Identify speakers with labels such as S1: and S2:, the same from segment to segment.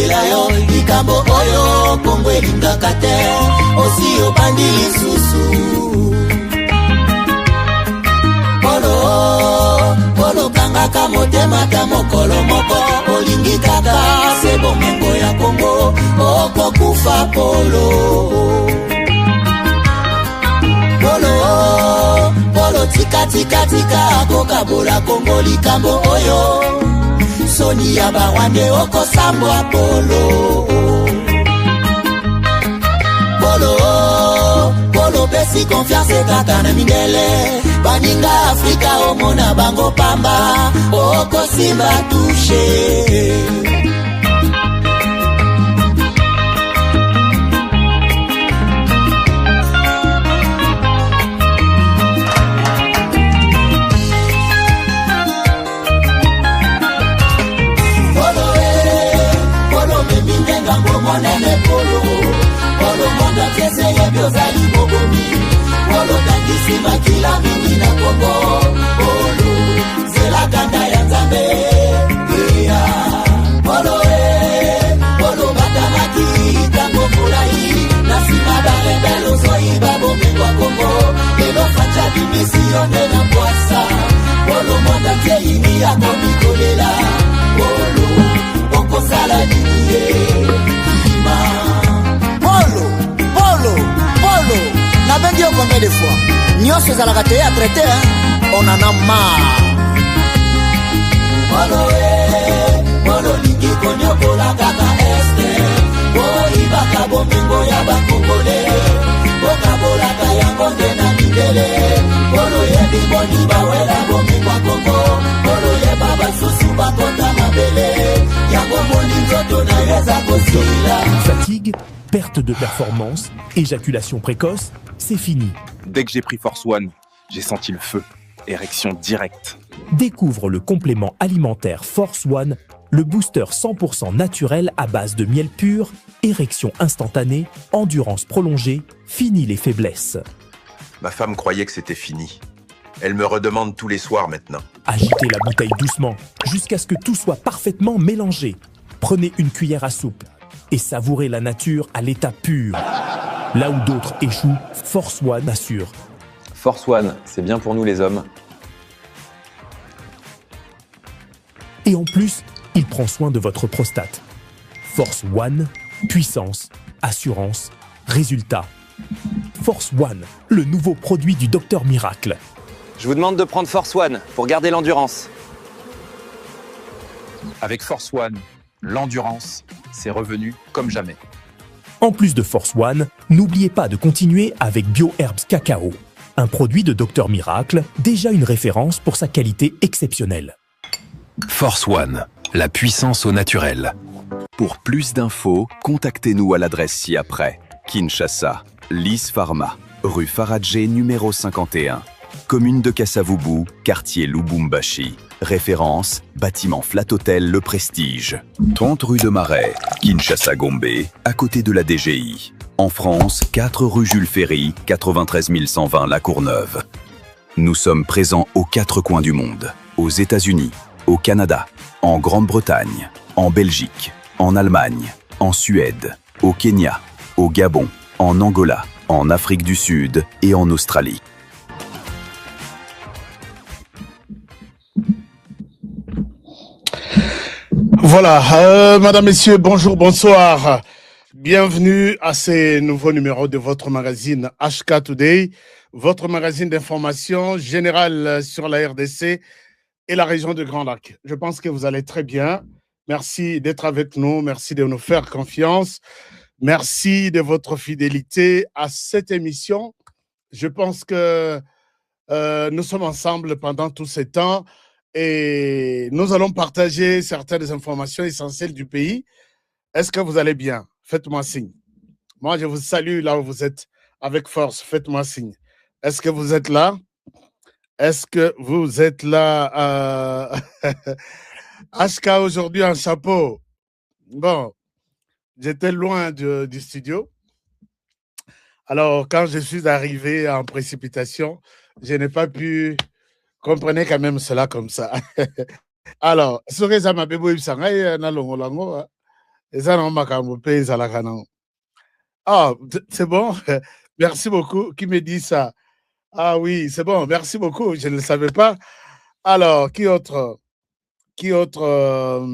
S1: kolela yo likambo oyo Kongo elingaka te osi obandi lisusu Polo kangaka motema ta mokolo moko olingi kaka se bomengo ya Kongo okokufa Polo tika kokabola Kongo likambo oyo soni ya barwande okosambwa Polo pesi confiance kaka na mindele baninga Afrika omona bango pamba okosimba touche Monene Polo monda kese ye biozali bobomi Polo tangisi makila mingi na Kongo Polo zela kanda ya Nzambe Polo batamaki tango fulai Nasima barebelo zoi babomengwa Kongo Lelo facha dimisione na mwasa Polo monda keini ya komikolela Polo okosala niye Polo, n'a pas dit combien de fois. Nyon se zala gâté à traiter, on en a marre. Polo liki konyo kola kaka este. Boi baka bomingo ya bakongole. Boka bola kayango na mindele. Polo yebi boni bawela bomingo Kongo. Polo yeba basusu bakota mabele. Yango moni nzoto na yeza kosila.
S2: Fatigue, perte de performance, éjaculation précoce, c'est fini.
S3: Dès que j'ai pris Force One, j'ai senti le feu. Érection directe.
S2: Découvre le complément alimentaire Force One, le booster 100% naturel à base de miel pur, érection instantanée, endurance prolongée, fini les faiblesses.
S4: Ma femme croyait que c'était fini. Elle me redemande tous les soirs maintenant.
S2: Agitez la bouteille doucement, jusqu'à ce que tout soit parfaitement mélangé. Prenez une cuillère à soupe et savourez la nature à l'état pur. Là où d'autres échouent, Force One assure.
S5: Force One, c'est bien pour nous les hommes.
S2: Et en plus, il prend soin de votre prostate. Force One, puissance, assurance, résultat. Force One, le nouveau produit du Docteur Miracle.
S5: Je vous demande de prendre Force One pour garder l'endurance.
S3: Avec Force One, l'endurance, c'est revenu comme jamais.
S2: En plus de Force One, n'oubliez pas de continuer avec BioHerbs Cacao, un produit de Docteur Miracle, déjà une référence pour sa qualité exceptionnelle.
S6: Force One, la puissance au naturel.
S7: Pour plus d'infos, contactez-nous à l'adresse ci-après. Kinshasa, Lys Pharma, rue Faradjé numéro 51. Commune de Kasavubu, quartier Lubumbashi. Référence, bâtiment Flat Hotel Le Prestige. 30 rue de Marais, Kinshasa Gombe, à côté de la DGI. En France, 4 rue Jules Ferry, 93 120 La Courneuve. Nous sommes présents aux 4 coins du monde. Aux États-Unis, au Canada, en Grande-Bretagne, en Belgique, en Allemagne, en Suède, au Kenya, au Gabon, en Angola, en Afrique du Sud et en Australie.
S8: Voilà, Madame, Messieurs, bonjour, bonsoir. Bienvenue à ce nouveau numéro de votre magazine HK Today, votre magazine d'information générale sur la RDC et la région de Grand Lac. Je pense que vous allez très bien. Merci d'être avec nous, merci de nous faire confiance. Merci de votre fidélité à cette émission. Je pense que nous sommes ensemble pendant tout ce temps et nous allons partager certaines informations essentielles du pays. Est-ce que vous allez bien? Faites-moi signe. Moi, je vous salue là où vous êtes avec force. Faites-moi signe. Est-ce que vous êtes là? Est-ce que vous êtes là? HK aujourd'hui en chapeau. Bon, j'étais loin du studio. Alors, quand je suis arrivé en précipitation, je n'ai pas pu... Comprenez quand même cela comme ça. Alors, Soreza Mabebo Ibsangai, na longo lango, Et ça, non, makambo pe ezalaka nango. Ah, c'est bon. Merci beaucoup. Qui me dit ça? Ah oui, c'est bon. Merci beaucoup. Je ne le savais pas. Alors, qui autre? Qui autre?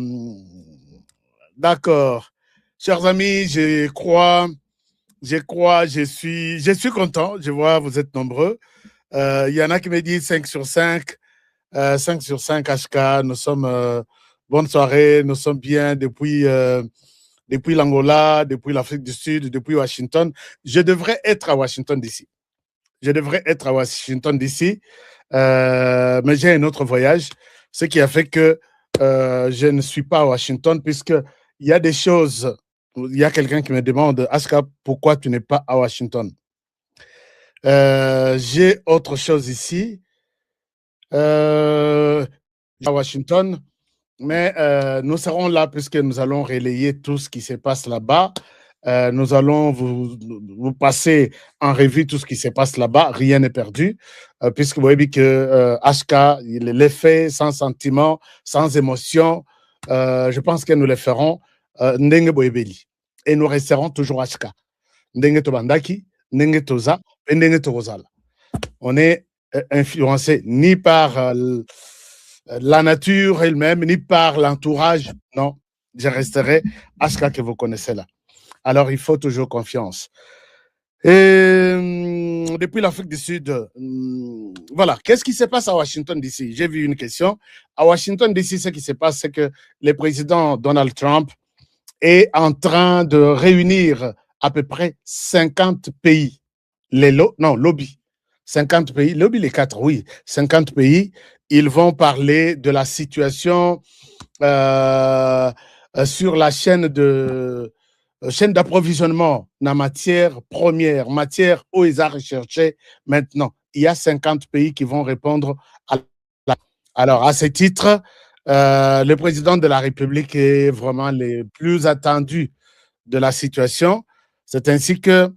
S8: D'accord. Chers amis, je suis content. Je vois, vous êtes nombreux. Il y en a qui me disent 5 sur 5. 5 sur 5 HK. Nous sommes, bonne soirée. Nous sommes bien depuis l'Angola, depuis l'Afrique du Sud, depuis Washington. Je devrais être à Washington DC. Mais j'ai un autre voyage, ce qui a fait que je ne suis pas à Washington, puisqu'il y a des choses. Il y a quelqu'un qui me demande, Aska, pourquoi tu n'es pas à Washington? J'ai autre chose ici. À Washington, mais nous serons là puisque nous allons relayer tout ce qui se passe là-bas. Nous allons vous passer en revue tout ce qui se passe là-bas. Rien n'est perdu, puisque vous voyez que HK, les faits sans sentiment, sans émotion, je pense que nous les ferons ndenge boyebeli. Et nous resterons toujours HK. Ndenge tobandaki, ndenge toza, ndenge tokozala. On est influencé ni par la nature elle-même, ni par l'entourage. Non, je resterai HK que vous connaissez là. Alors, il faut toujours confiance. Et depuis l'Afrique du Sud, voilà. Qu'est-ce qui se passe à Washington DC? J'ai vu une question. À Washington DC, ce qui se passe, c'est que le président Donald Trump est en train de réunir à peu près 50 pays. Lobby. 50 pays, lobby les 4, oui. 50 pays. Ils vont parler de la situation sur la chaîne d'approvisionnement en matière première, matière où ils ont recherché maintenant. Il y a 50 pays qui vont répondre à la... Alors, à ce titre, le président de la République est vraiment le plus attendu de la situation. C'est ainsi que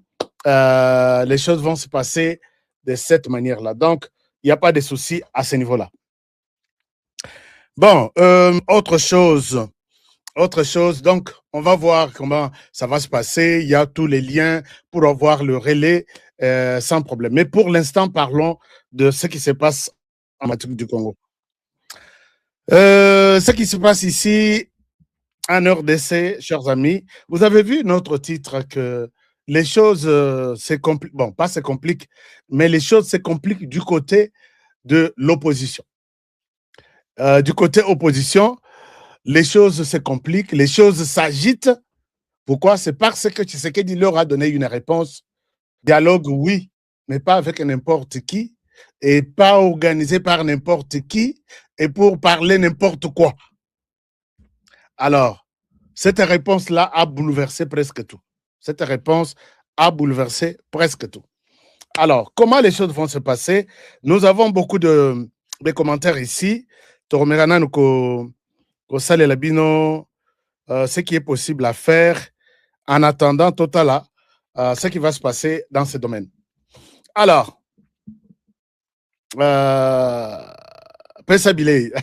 S8: les choses vont se passer de cette manière-là. Donc, il n'y a pas de souci à ce niveau-là. Bon, autre chose, donc on va voir comment ça va se passer. Il y a tous les liens pour avoir le relais sans problème. Mais pour l'instant, parlons de ce qui se passe en République du Congo. Ce qui se passe ici en RDC, chers amis, vous avez vu notre titre que les choses se compliquent, bon, pas se compliquent, mais les choses se compliquent du côté de l'opposition. Du côté opposition, les choses se compliquent, les choses s'agitent. Pourquoi? C'est parce que Tshisekedi leur a donné une réponse. Dialogue, oui, mais pas avec n'importe qui, et pas organisé par n'importe qui, et pour parler n'importe quoi. Alors, cette réponse-là a bouleversé presque tout. Cette réponse a bouleversé presque tout. Alors, comment les choses vont se passer? Nous avons beaucoup de commentaires ici. Toromerana nous sale labino ce qui est possible à faire en attendant Totala ce qui va se passer dans ce domaine. Alors, Pesa Bilei,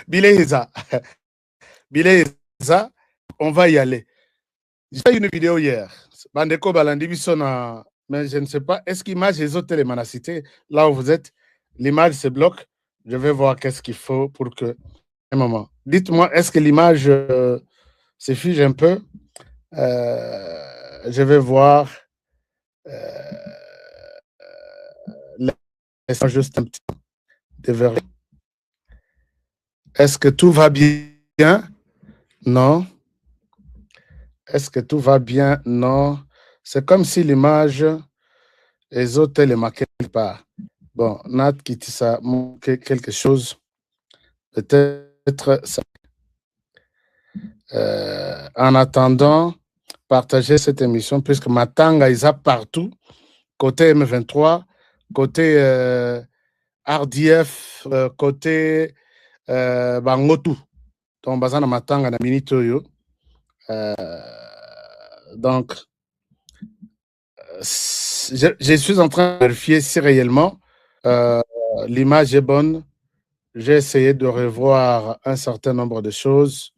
S8: Bileiza, on va y aller. J'ai fait une vidéo hier. Bandeko Balandi Bissona, mais je ne sais pas. Est-ce qu'image les autres télémanacité, là où vous êtes, l'image se bloque? Je vais voir qu'est-ce qu'il faut pour que. Un moment. Dites-moi, est-ce que l'image se fige un peu? Je vais voir. Laissez-moi juste un petit peu. Est-ce que tout va bien? Non. Est-ce que tout va bien? Non. C'est comme si l'image les autres les marquait quelque part. Bon, Nat qui dit ça manque quelque chose. Peut-être ça. En attendant, partagez cette émission puisque Matanga is partout. Côté M23, côté RDF, côté Bangotu. Donc, Bazana Matanga na Minitoyo. Donc, je suis en train de vérifier si réellement l'image est bonne. J'ai essayé de revoir un certain nombre de choses.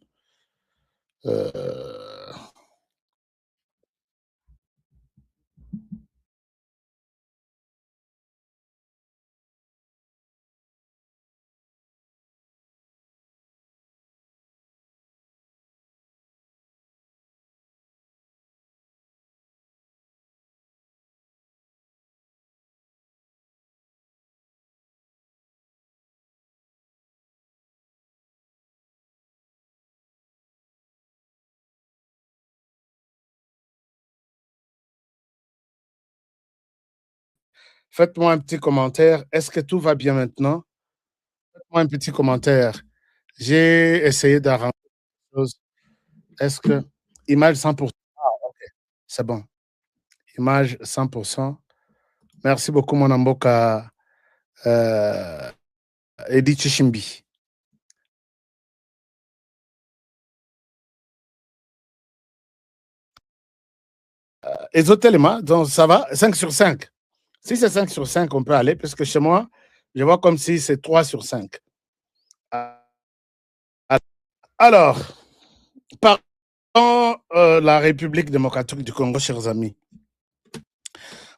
S8: Faites-moi un petit commentaire. Est-ce que tout va bien maintenant? Faites-moi un petit commentaire. J'ai essayé d'arranger les choses. Est-ce que image 100%? Ah, ok. C'est bon. Image 100%. Merci beaucoup, mon amboka Edith Chishimbi. Les autres éléments, donc ça va, 5 sur 5. Si c'est 5 sur 5, on peut aller, parce que chez moi, je vois comme si c'est 3 sur 5. Alors, parlons la République démocratique du Congo, chers amis.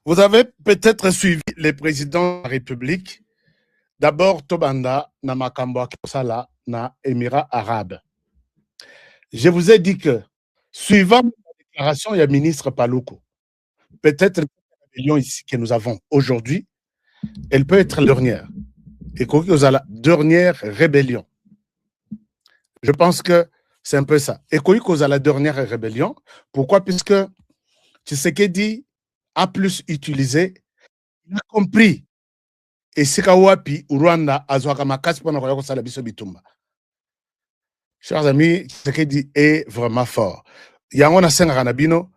S8: Vous avez peut-être suivi les présidents de la République. D'abord, Tobanda, Namakambo, Sala, na Émirats arabes. Je vous ai dit que, suivant la déclaration, il y a ministre Paloukou. Peut-être la rébellion ici que nous avons aujourd'hui, elle peut être la dernière. Et qu'on a la dernière rébellion. Je pense que c'est un peu ça. Et qu'on a la dernière rébellion. Pourquoi? Puisque Tshisekedi a plus utilisé, il a compris. Et Sikawapi, Rwanda, Azwaka Makasi, pour nous sala biso bitumba. Chers amis, Tshisekedi est vraiment fort. Yango na senga kanabino,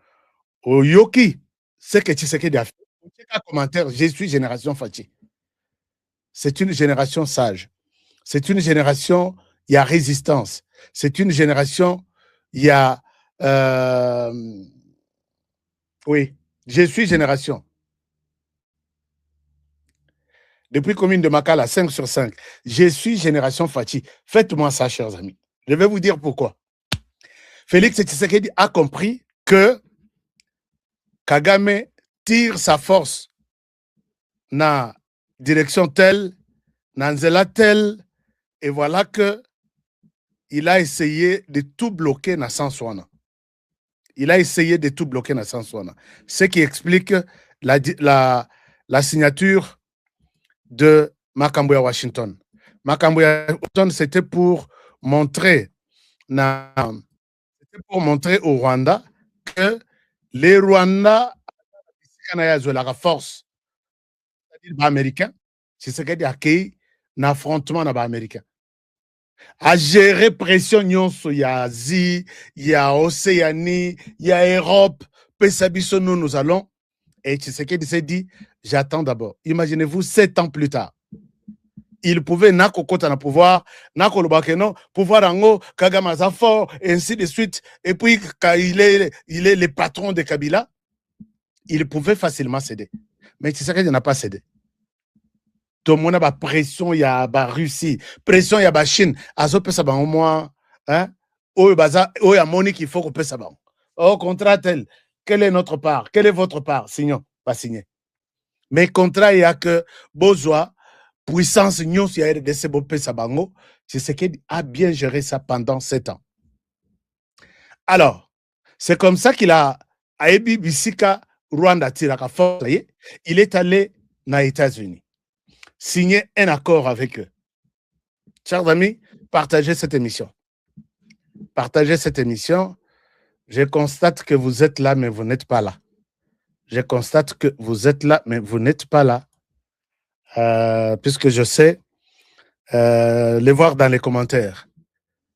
S8: Oyoki, c'est que Tshisekedi a fait. Commentaire, je suis génération Fachi. C'est une génération sage. C'est une génération, il y a résistance. C'est une génération, il y a... oui, je suis génération. Depuis commune de Makala, 5 sur 5. Je suis génération Fachi. Faites-moi ça, chers amis. Je vais vous dire pourquoi. Félix Tshisekedi a compris que Kagame tire sa force dans direction telle, dans nzela telle, et voilà que il a essayé de tout bloquer dans Sansouana. Il a essayé de tout bloquer dans Sansouana. Ce qui explique la signature de Makambo à Washington. Makambo à Washington, c'était pour montrer au Rwanda que les Rwandais la force, c'est-à-dire les Américains, c'est ce qui a accueilli l'affrontement dans les Américains. À gérer pression, il y a Asie, il y a Océanie, il y a Europe, nous allons. Et Tshisekedi s'est dit, j'attends d'abord. Imaginez-vous, 7 ans plus tard. Il pouvait nakokota na pouvoir, nakolobakeno, pouvoir en haut, Kagame fort, et ainsi de suite. Et puis, quand il est le patron de Kabila, il pouvait facilement céder. Mais Tshisekedi n'a pas cédé. Tout le monde a la pression, il y a la Russie, pression, il y a la Chine. Azo peut ça au moins, hein? Oh, il y a Monique, il faut qu'on peut ça. Oh, contrat tel. Quelle est notre part? Quelle est votre part? Signons, pas signé. Mais contrat, il y a que besoin, puissance, il y a RDC, Bopé Sabango. C'est ce qui a bien géré ça pendant 7 ans. Alors, c'est comme ça qu'il a, Aebi Bisika, Rwanda, Tiraka, il est allé aux États-Unis, signer un accord avec eux. Chers amis, partagez cette émission. Partagez cette émission. Je constate que vous êtes là, mais vous n'êtes pas là. Je constate que vous êtes là, mais vous n'êtes pas là. Puisque je sais les voir dans les commentaires.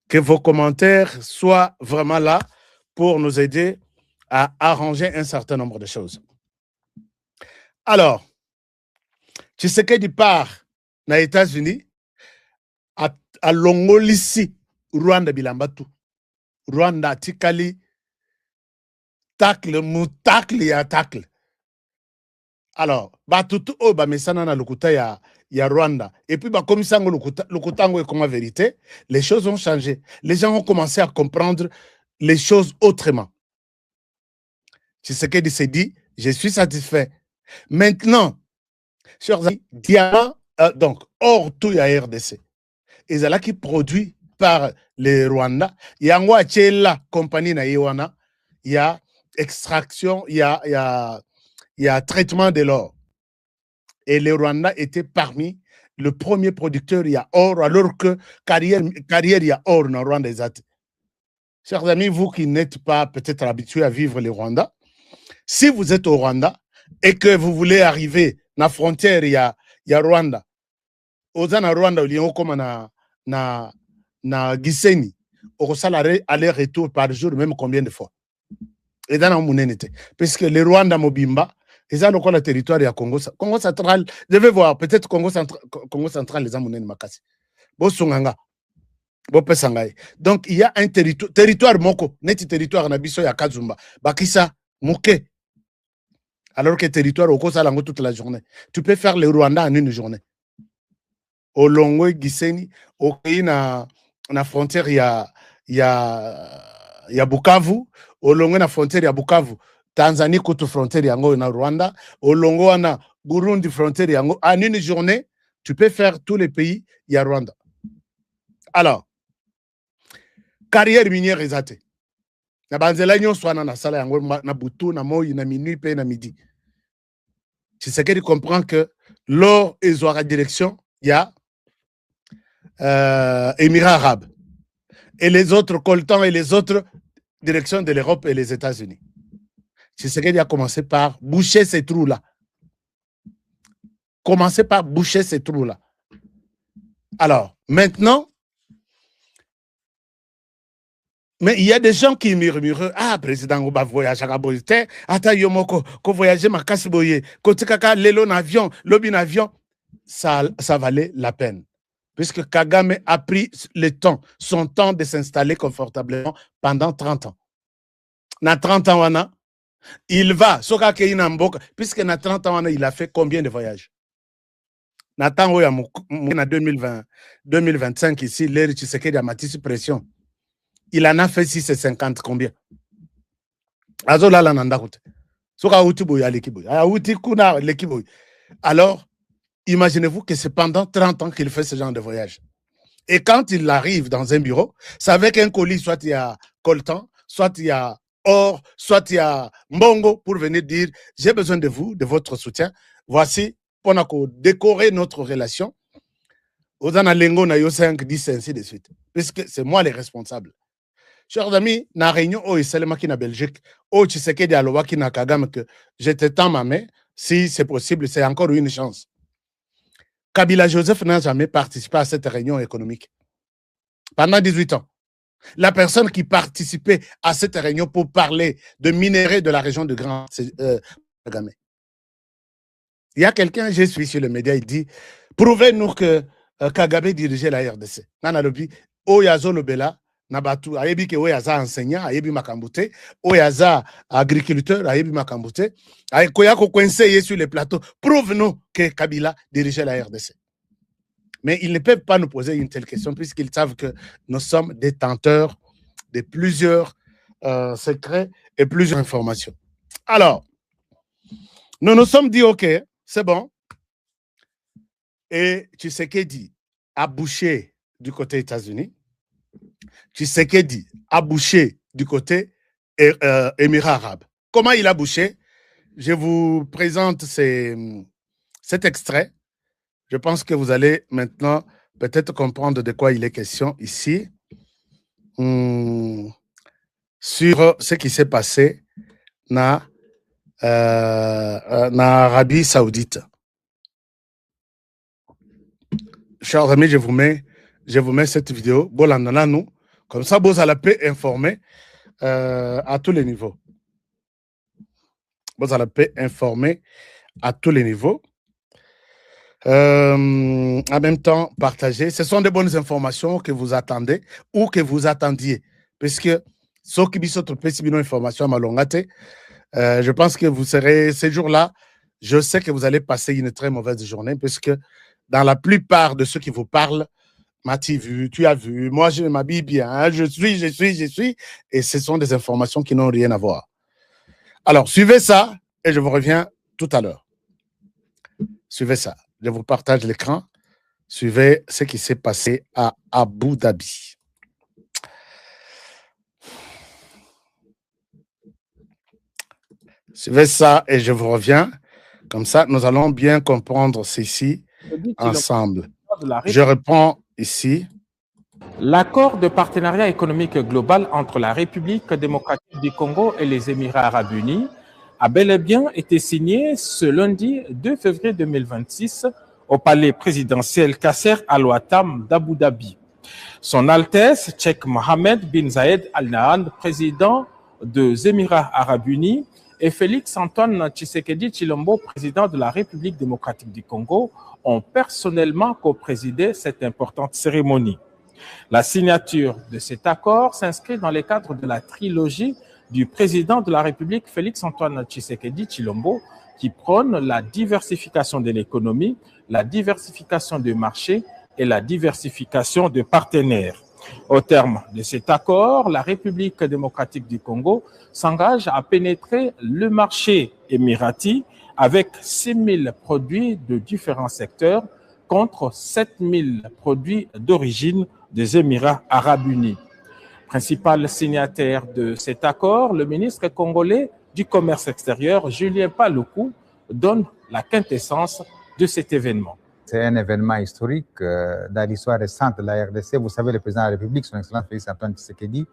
S8: Que vos commentaires soient vraiment là pour nous aider à arranger un certain nombre de choses. Alors, Tshisekedi part aux États-Unis à Longolisi, Rwanda Bilambatu. Rwanda Tikali, tacle, moutakle ya tacle. Alors, batutu o ba mesana na lokuta ya Rwanda. Et puis, comme ça, lokutango est comme la vérité, les choses ont changé. Les gens ont commencé à comprendre les choses autrement. Tshisekedi s'est dit, je suis satisfait. Maintenant, chers amis, diamant, donc, hors tout y a RDC. Et c'est là qui produit par les Rwandais. Il y a la compagnie na Iwana, il y a extraction, il y a traitement de l'or. Et les Rwandais étaient parmi le premier producteur, il y a or, alors que carrière, il y a or dans le Rwanda. Chers amis, vous qui n'êtes pas peut-être habitués à vivre les Rwandais, si vous êtes au Rwanda et que vous voulez arriver na frontière ya Rwanda. Oza na Rwanda uliyo koma na Gisenyi. Okosala aller-retour par jour, même combien de fois? Et dans la parce que le Rwanda mobimba, ils ont encore le territoire de Congo central. Je vais voir, peut-être Congo central, les amounènes makasi. Bo sunganga. Bo pesangai. Donc, il y a un territoire moko, net territoire na biso ya Kazumba. Bakisa, moke. Alors que territoire au Kosa lango toute la journée. Tu peux faire le Rwanda en une journée. Au Longo Gisenyi, au pays na frontière ya Bukavu, au Longo na frontière ya Bukavu. Tanzanie contre frontière yango na Rwanda, au Longo na Burundi frontière yango. En une journée, tu peux faire tous les pays ya Rwanda. Alors, carrière minière ezate. Na banzela nyonso wana na sala yango na butu na moi na minuit pe na midi. C'est ce qu'il comprend que l'or et la direction, il y a Émirats arabes. Et les autres coltans et les autres directions de l'Europe et les États-Unis. C'est ce qu'il a commencé par boucher ces trous-là. Commencer par boucher ces trous-là. Alors, maintenant, mais il y a des gens qui murmurent, ah, président, on va voyager à Boïté, ata yomoko, ko voyager ma kasboye, ko tikaka lelo n'avion, lobby n'avion, ça valait la peine. Puisque Kagame a pris le temps, son temps de s'installer confortablement pendant 30 ans. Na 30 ans, wana, il va, soka ke inamboka, puisque na 30 ans, wana, il a fait combien de voyages? Na tango ya na 2025 ici, l'air Tshisekedi a matissé pression. Il en a fait 650 combien? Azola la nanda kote. Soka uti boy aleki boy. Uti kuna leki boy. Alors, imaginez-vous que c'est pendant 30 ans qu'il fait ce genre de voyage. Et quand il arrive dans un bureau, c'est avec un colis, soit il y a coltan, soit il y a or, soit il y a mbongo pour venir dire j'ai besoin de vous, de votre soutien. Voici pour décorer notre relation. Ozana lengo na yo 5, 10, ainsi de suite. Puisque c'est moi les responsables. Chers amis, na réunion au Iselemaki na Belgique, au Tshisekedi alobaki na Kagame que j'étais tant ma main, si c'est possible, c'est encore une chance. Kabila Joseph n'a jamais participé à cette réunion économique. Pendant 18 ans. La personne qui participait à cette réunion pour parler de minerais de la région de Grand, c'est Kagame. Il y a quelqu'un, j'ai suivi sur les médias, il dit, prouvez-nous que Kagame dirigeait la RDC. Nana lobi, Oyazo Lobela, Nabatu, ayebi ke Oyaza enseignant, ayebi makambute, Oyaza agriculteur, ayebi makambute, Koyako coincé sur les plateaux, prouve-nous que Kabila dirigeait la RDC. Mais ils ne peuvent pas nous poser une telle question puisqu'ils savent que nous sommes détenteurs de plusieurs secrets et plusieurs informations. Alors, nous nous sommes dit, OK, c'est bon. Et Tshisekedi a bouché du côté États-Unis. Tshisekedi a bouché du côté Émirats arabes. Comment il a bouché? Je vous présente cet extrait. Je pense que vous allez maintenant peut-être comprendre de quoi il est question ici. Sur ce qui s'est passé dans l'Arabie Saoudite. Chers amis, je vous mets cette vidéo. Nous, comme ça, vous allez peut informer à tous les niveaux. Vous allez peut informer à tous les niveaux. En même temps, partager. Ce sont de bonnes informations que vous attendez ou que vous attendiez. Puisque ceux qui sont trompés, si bien information malongate, je pense que vous serez ces jours-là. Je sais que vous allez passer une très mauvaise journée, puisque dans la plupart de ceux qui vous parlent, m'as-tu vu, tu as vu, moi je m'habille bien, je suis, et ce sont des informations qui n'ont rien à voir. Alors, suivez ça, et je vous reviens tout à l'heure. Suivez ça. Je vous partage l'écran. Suivez ce qui s'est passé à Abu Dhabi. Suivez ça et je vous reviens. Comme ça, nous allons bien comprendre ceci ensemble. Je reprends ici.
S9: L'accord de partenariat économique global entre la République démocratique du Congo et les Émirats arabes unis a bel et bien été signé ce lundi 2 février 2026 au palais présidentiel Kasser Al Ouatam d'Abu Dhabi. Son Altesse, Cheikh Mohammed bin Zayed Al Nahyan, président des Émirats arabes unis, et Félix-Antoine Tshisekedi Tshilombo, président de la République démocratique du Congo, ont personnellement co-présidé cette importante cérémonie. La signature de cet accord s'inscrit dans le cadre de la trilogie du président de la République Félix-Antoine Tshisekedi Tshilombo, qui prône la diversification de l'économie, la diversification des marchés et la diversification de partenaires. Au terme de cet accord, la République démocratique du Congo s'engage à pénétrer le marché émirati avec 6 000 produits de différents secteurs contre 7 000 produits d'origine des Émirats arabes unis. Principal signataire de cet accord, le ministre congolais du Commerce extérieur, Julien Paluku, donne la quintessence de cet événement.
S10: C'est un événement historique dans l'histoire récente de la RDC. Vous savez, le président de la République, son Excellence Félix-Antoine Tshisekedi,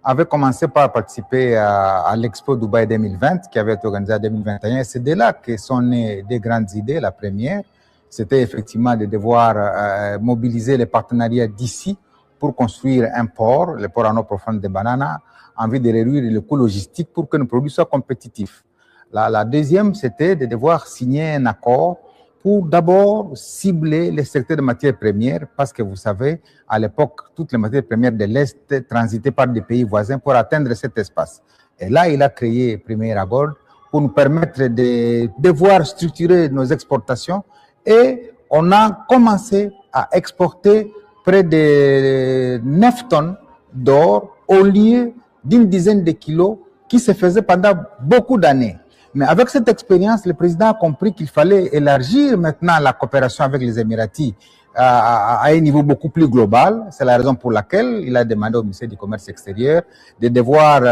S10: avait commencé par participer à l'Expo Dubaï 2020 qui avait été organisée en 2021. C'est de là que sont nées des grandes idées. La première, c'était effectivement de devoir mobiliser les partenariats d'ici pour construire un port, le port en eau profonde de Banana, en vue de réduire le coût logistique pour que nos produits soient compétitifs. La deuxième, c'était de devoir signer un accord pour d'abord cibler les secteurs de matières premières, parce que vous savez, à l'époque, toutes les matières premières de l'Est transitaient par des pays voisins pour atteindre cet espace. Et là, il a créé Premier Abord pour nous permettre de devoir structurer nos exportations, et on a commencé à exporter près de 9 tonnes d'or au lieu d'une dizaine de kilos qui se faisaient pendant beaucoup d'années. Mais avec cette expérience, le président a compris qu'il fallait élargir maintenant la coopération avec les Émiratis à un niveau beaucoup plus global. C'est la raison pour laquelle il a demandé au ministère du Commerce extérieur de devoir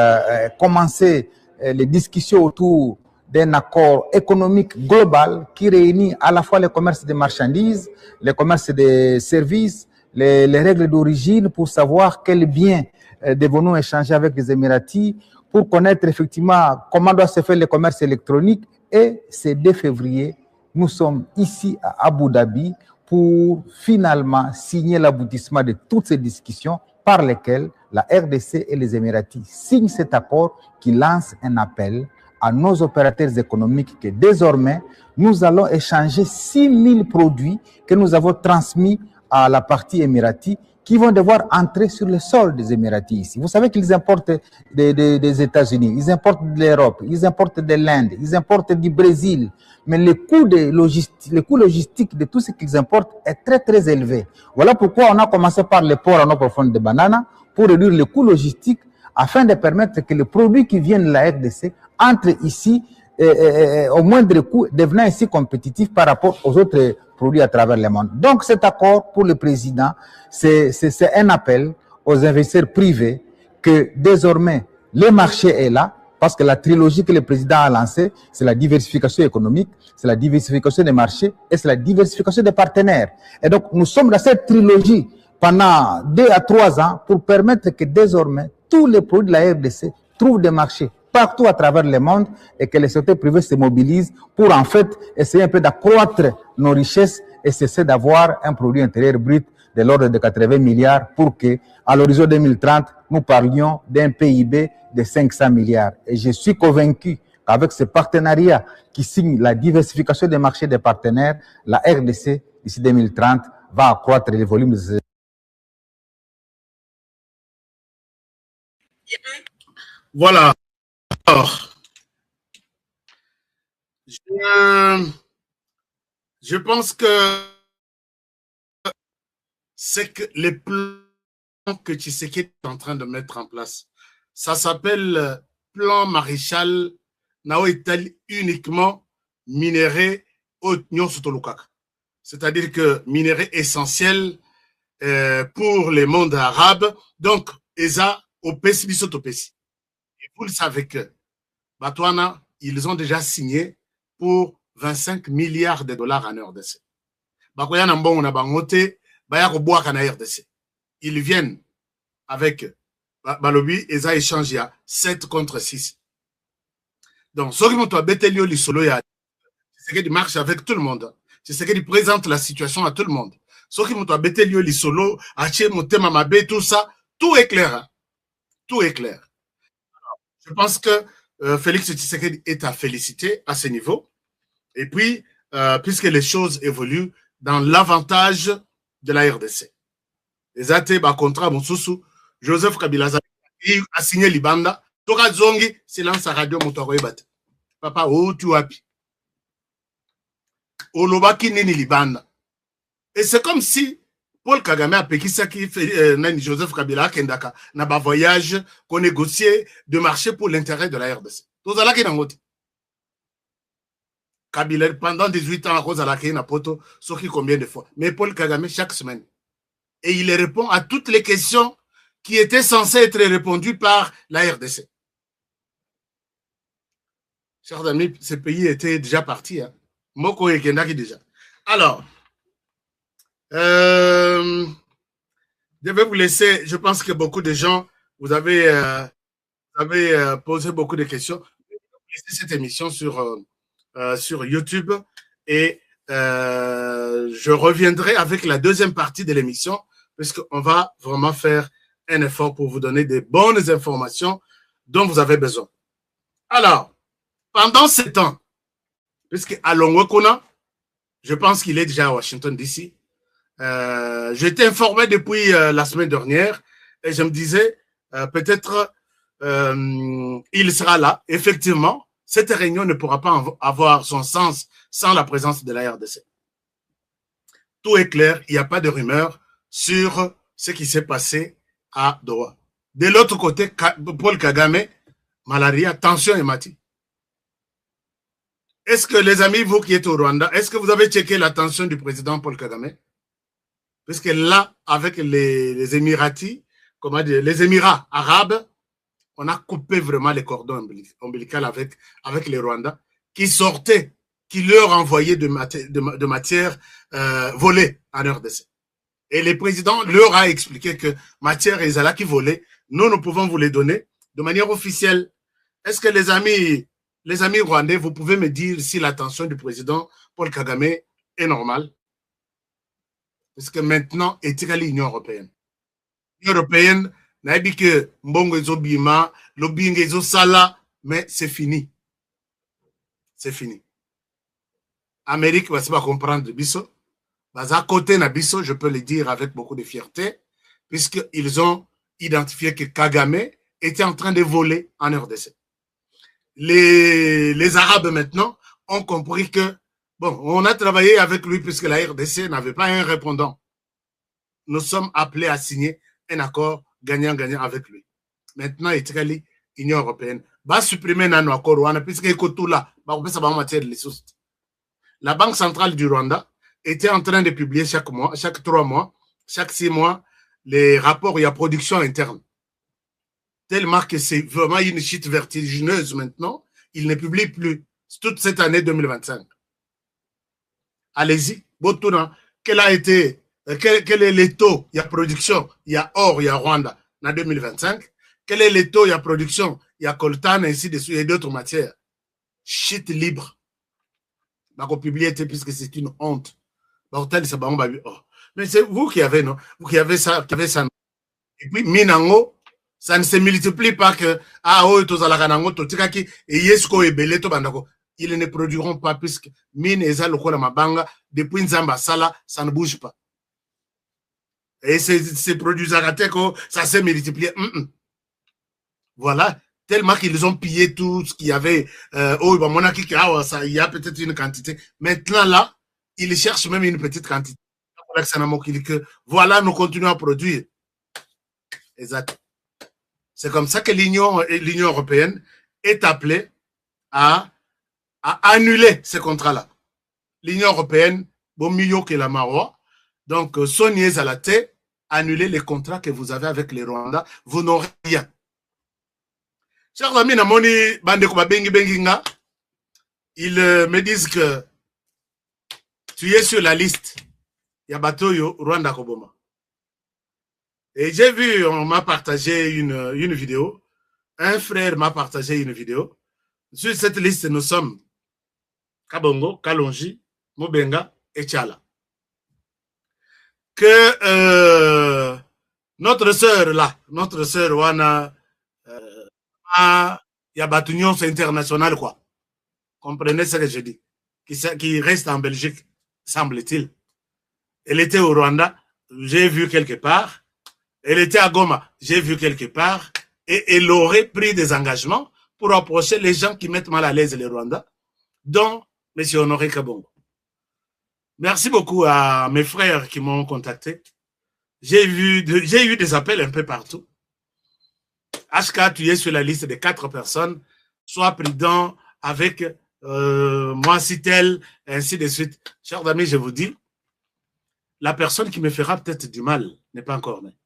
S10: commencer les discussions autour d'un accord économique global qui réunit à la fois le commerce des marchandises, le commerce des services, les règles d'origine pour savoir quels biens devons-nous échanger avec les Émiratis, pour connaître effectivement comment doit se faire le commerce électronique. Et c'est 2 février, nous sommes ici à Abu Dhabi pour finalement signer l'aboutissement de toutes ces discussions par lesquelles la RDC et les Émiratis signent cet accord qui lance un appel à nos opérateurs économiques que désormais, nous allons échanger 6 000 produits que nous avons transmis à la partie émirati, qui vont devoir entrer sur le sol des Émiratis ici. Vous savez qu'ils importent des États-Unis, ils importent de l'Europe, ils importent de l'Inde, ils importent du Brésil. Mais le coût logistique de tout ce qu'ils importent est très très élevé. Voilà pourquoi on a commencé par le port en eau profonde de Banana pour réduire le coût logistique afin de permettre que les produits qui viennent de la RDC entrent ici au moindre coût, devenant ainsi compétitifs par rapport aux autres produits à travers le monde. Donc cet accord pour le président, c'est un appel aux investisseurs privés que désormais le marché est là, parce que la trilogie que le président a lancée, c'est la diversification économique, c'est la diversification des marchés et c'est la diversification des partenaires. Et donc nous sommes dans cette trilogie pendant 2 à 3 ans pour permettre que désormais tous les produits de la RDC trouvent des marchés partout à travers le monde et que les secteurs privés se mobilisent pour en fait essayer un peu d'accroître nos richesses et cesser d'avoir un produit intérieur brut de l'ordre de 80 milliards pour que, à l'horizon 2030, nous parlions d'un PIB de 500 milliards. Et je suis convaincu qu'avec ce partenariat qui signe la diversification des marchés des partenaires, la RDC, d'ici 2030, va accroître les volumes de...
S8: Voilà. Alors, je pense que c'est que les plans que Tshisekedi est en train de mettre en place, ça s'appelle plan Maréchal Nao Itali uniquement minéré au Nyon Sotolukaka. C'est-à-dire que minerai essentiel pour les mondes arabes. Donc, ESA au Pessi Bisotopessi. Et vous le savez que Batouana, ils ont déjà signé pour 25 milliards de dollars en RDC. Ils viennent avec Balobi et ça échange à 7 contre 6. Donc, ce qui m'a Betelio Lisolo, c'est qu'il marche avec tout le monde. C'est ce qu'il présente la situation à tout le monde. Ce qui m'a Betelio Lisolo, Haché Motema Mabe, tout ça, tout est clair. Hein. Tout est clair. Je pense que Félix Tshisekedi est à féliciter à ce niveau. Et puis, puisque les choses évoluent dans l'avantage de la RDC. Les athées, contrat, Moussoussou, Joseph Kabila a signé Libanda. Toka Zongi, silence à radio, Moutoroïbat. Papa, oh, tu wapi. Olobaki nini Libanda. Et c'est comme si Paul Kagame a Pekisaki, Joseph Kabila, Kendaka, n'a pas voyage, qu'on négociait de marcher pour l'intérêt de la RDC. Tout ça, qui Kabila, pendant 18 ans, à cause de la Kenya Poto, sauf combien de fois. Mais Paul Kagame, chaque semaine. Et il répond à toutes les questions qui étaient censées être répondues par la RDC. Chers amis, ce pays était déjà parti. Hein. Moko et Kendaki déjà. Alors, je vais vous laisser. Je pense que beaucoup de gens, vous avez posé beaucoup de questions. Je vais vous laisser cette émission sur YouTube et je reviendrai avec la deuxième partie de l'émission puisqu'on va vraiment faire un effort pour vous donner des bonnes informations dont vous avez besoin. Alors, pendant ce temps, puisque Alongo Kona, je pense qu'il est déjà à Washington DC, j'étais informé depuis la semaine dernière et je me disais peut-être il sera là. Effectivement, cette réunion ne pourra pas avoir son sens sans la présence de la RDC. Tout est clair, il n'y a pas de rumeur sur ce qui s'est passé à Doha. De l'autre côté, Paul Kagame, malaria, tension et mati. Est-ce que les amis, vous qui êtes au Rwanda, est-ce que vous avez checké la tension du président Paul Kagame? Parce que là, avec les Émiratis, comment dire, les Émirats arabes, on a coupé vraiment les cordons ombilicaux avec les Rwandais qui sortaient, qui leur envoyaient de matière volée en RDC. Et le président leur a expliqué que matière et Zala qui volaient, nous pouvons vous les donner de manière officielle. Est-ce que les amis rwandais, vous pouvez me dire si la tension du président Paul Kagame est normale? Parce que maintenant, est l'Union européenne. L'Union européenne, n'a dit que Mbongo ezo bima, lobbying ezo sala, mais c'est fini. C'est fini. Amérique va pas comprendre Bisso. À côté de Bisso, je peux le dire avec beaucoup de fierté, puisqu'ils ont identifié que Kagame était en train de voler en RDC. Les Arabes maintenant ont compris que, bon, on a travaillé avec lui puisque la RDC n'avait pas un répondant. Nous sommes appelés à signer un accord gagnant-gagnant avec lui. Maintenant, l'Union européenne va supprimer un accord puisque tout là, la Banque centrale du Rwanda était en train de publier chaque mois, chaque 3 mois, chaque 6 mois, les rapports et la production interne. Tellement que c'est vraiment une chute vertigineuse maintenant, il ne publie plus toute cette année 2025. Allez-y, quel est le taux, il y a production, il y a or, il y a Rwanda en 2025, quel est le taux, il y a production, il y a coltan, ainsi de suite, et d'autres matières. Chute libre. Donc, publié puisque c'est une honte. Mais c'est vous qui avez, non? Vous qui avez ça, Et puis, Minango, ça ne se multiplie pas que, ils ne produiront pas puisque mine et mabanga, depuis Nzamba Sala, ça ne bouge pas. Et ces produits aratés, ça s'est multiplié. Voilà. Tellement qu'ils ont pillé tout ce qu'il y avait. Il y a peut-être une quantité. Maintenant, là, ils cherchent même une petite quantité. Voilà, nous continuons à produire. Exact. C'est comme ça que l'Union européenne est appelée à annuler ces contrats-là. L'Union européenne, bon mieux que la Marois, donc Soniez à la tête, annulez les contrats que vous avez avec les Rwandais, vous n'aurez rien. Chers amis, ils me disent que tu es sur la liste. Yabatoyo Rwanda Koboma. Et j'ai vu, on m'a partagé une vidéo. Un frère m'a partagé une vidéo Sur cette liste, nous sommes Kabongo, Kalonji, Mobenga et Tchala. Que notre sœur là, notre sœur Wana, il y a Batunion, c'est international quoi. Comprenez ce que je dis. Qui reste en Belgique, semble-t-il. Elle était au Rwanda, j'ai vu quelque part. Elle était à Goma, j'ai vu quelque part. Et elle aurait pris des engagements pour approcher les gens qui mettent mal à l'aise les Rwandais, dont M. Honoré Kabongo. Merci beaucoup à mes frères qui m'ont contacté. J'ai eu des appels un peu partout. HK, tu es sur la liste de 4 personnes. Sois prudent avec moi, si tel, ainsi de suite. Chers amis, je vous dis, la personne qui me fera peut-être du mal n'est pas encore née.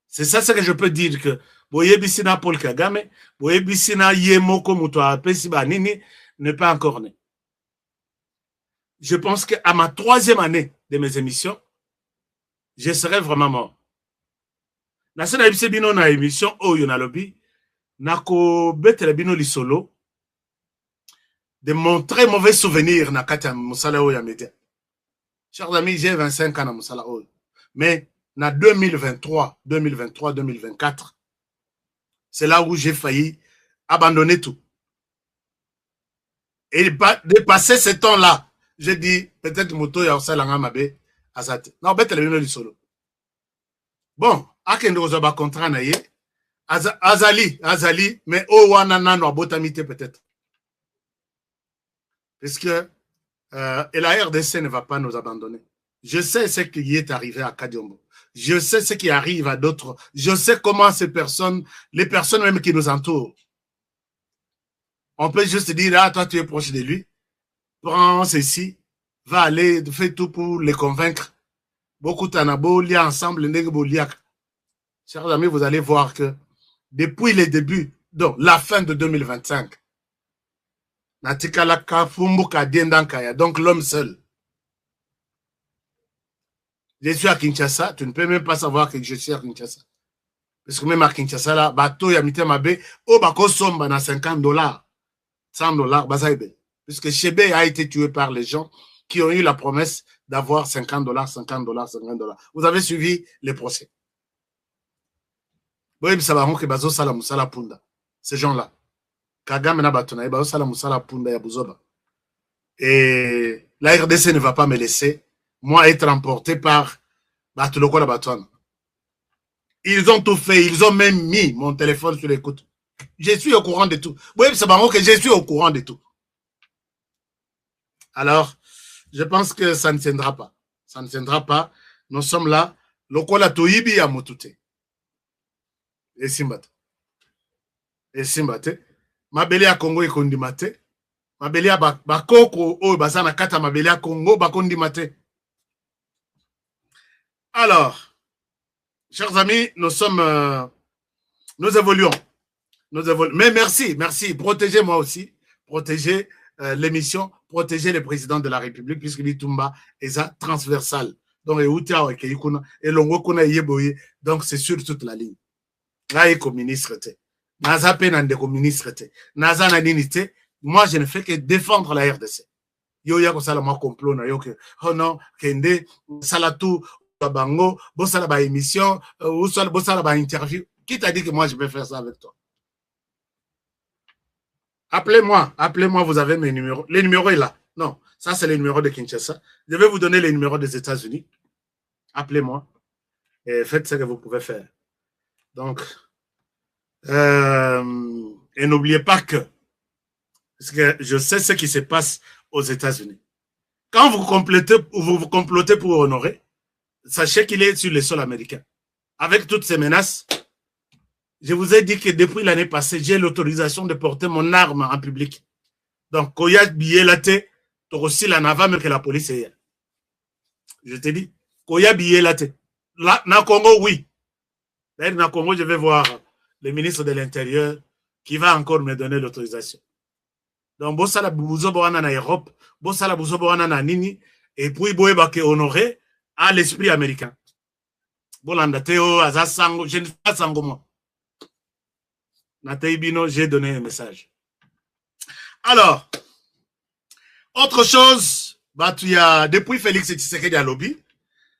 S8: C'est ça ce que je peux dire que Boyebisina Paul Kagame, Boyebisina Yemoko Mutoa Pesibanini n'est pas encore né. Je pense qu'à ma 3e année de mes émissions, je serai vraiment mort. Nasena Ibsebino na émission Oyo na lobby, nako betere bino lisolo de mon très mauvais souvenir na kata musala Oyo média. Chers amis, j'ai 25 ans na musala Oyo. Mais en 2023, 2024, c'est là où j'ai failli abandonner tout. Et dépasser ce temps-là, j'ai dit, peut-être Moto ya Osalanga Mabe, Azate. Non, bête le solo. Bon, Akendo Ozoba contrat na ye, Azali, mais Owana Nano Abotamite peut-être. Parce que et la RDC ne va pas nous abandonner. Je sais ce qui est arrivé à Kadiombo. Je sais ce qui arrive à d'autres. Je sais comment ces personnes, les personnes même qui nous entourent, on peut juste dire, ah, toi, tu es proche de lui, prends ceci, va aller, fais tout pour les convaincre. Beaucoup d'anabo liés ensemble, chers amis, vous allez voir que depuis les débuts, donc la fin de 2025, donc l'homme seul. Je suis à Kinshasa, tu ne peux même pas savoir que je suis à Kinshasa. Parce que même à Kinshasa, là, bateau yamite mabe, oh bako somba na $50, $100, bazaïbe. Puisque Chebe a été tué par les gens qui ont eu la promesse d'avoir $50. Vous avez suivi les procès. Ces gens-là. Kagame na batona, bazo sala musala punda ya buzoba. Et la RDC ne va pas me laisser moi être emporté par Batuloko la Batouane. Ils ont tout fait, ils ont même mis mon téléphone sur l'écoute. Je suis au courant de tout. Oui, c'est bon que je suis au courant de tout. Alors, je pense que ça ne tiendra pas. Ça ne tiendra pas. Nous sommes là. Lokola toyibi ya motute. Et simbate. Et simbate. Mabele ya Congo ekondimate. Mabele ya bakoko o bazana kata mabele ya Congo bakondimate. Alors, chers amis, nous évoluons. Mais merci. Protégez-moi aussi. Protégez l'émission. Protégez le président de la République, puisque l'Itumba est transversal. Donc, donc c'est sur toute la ligne. Là, il est ministre. Moi, je ne fais que défendre la RDC. Yo ya ko sala ma complot na yo que oh non kende sala tout bango bosala ba émission ou bosala ba interview. Qui t'a dit que moi je vais faire ça avec toi? Appelez-moi, vous avez mes numéros. Les numéros est là. Non, ça c'est les numéros de Kinshasa. Je vais vous donner les numéros des États-Unis. Appelez-moi et faites ce que vous pouvez faire. Donc et n'oubliez pas que, parce que je sais ce qui se passe aux États-Unis. Quand vous complotez pour Honoré, sachez qu'il est sur le sol américain. Avec toutes ces menaces, je vous ai dit que depuis l'année passée, j'ai l'autorisation de porter mon arme en public. Donc, quand il y a billet laté, tu aussi la nava mais que la police est. Je te dis, quand il y a billet laté. Là, dans Congo, oui. D'ailleurs, dans Congo, je vais voir le ministre de l'Intérieur qui va encore me donner l'autorisation. Donc, Bossala Bouzoboana na Europe, Bossala Bouzoboana na Nini, et puis Boébake Honoré à l'esprit américain. Bolanda Théo, Azasango, je ne sais pas Sango moi. Nathalie Bino, j'ai donné un message. Alors, autre chose, depuis Félix Tshisekedi à lobby.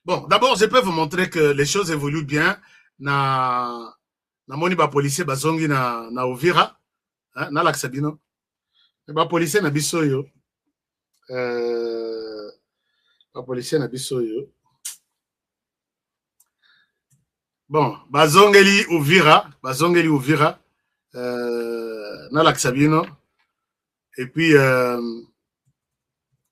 S8: Bon, d'abord, je peux vous montrer que les choses évoluent bien. Na moni ba policier bazongi na Uvira, hein, na laksabino. Ba policier na biso yo. Ba policier na biso yo. Bon, bazongeli Uvira, na laksabino. Et puis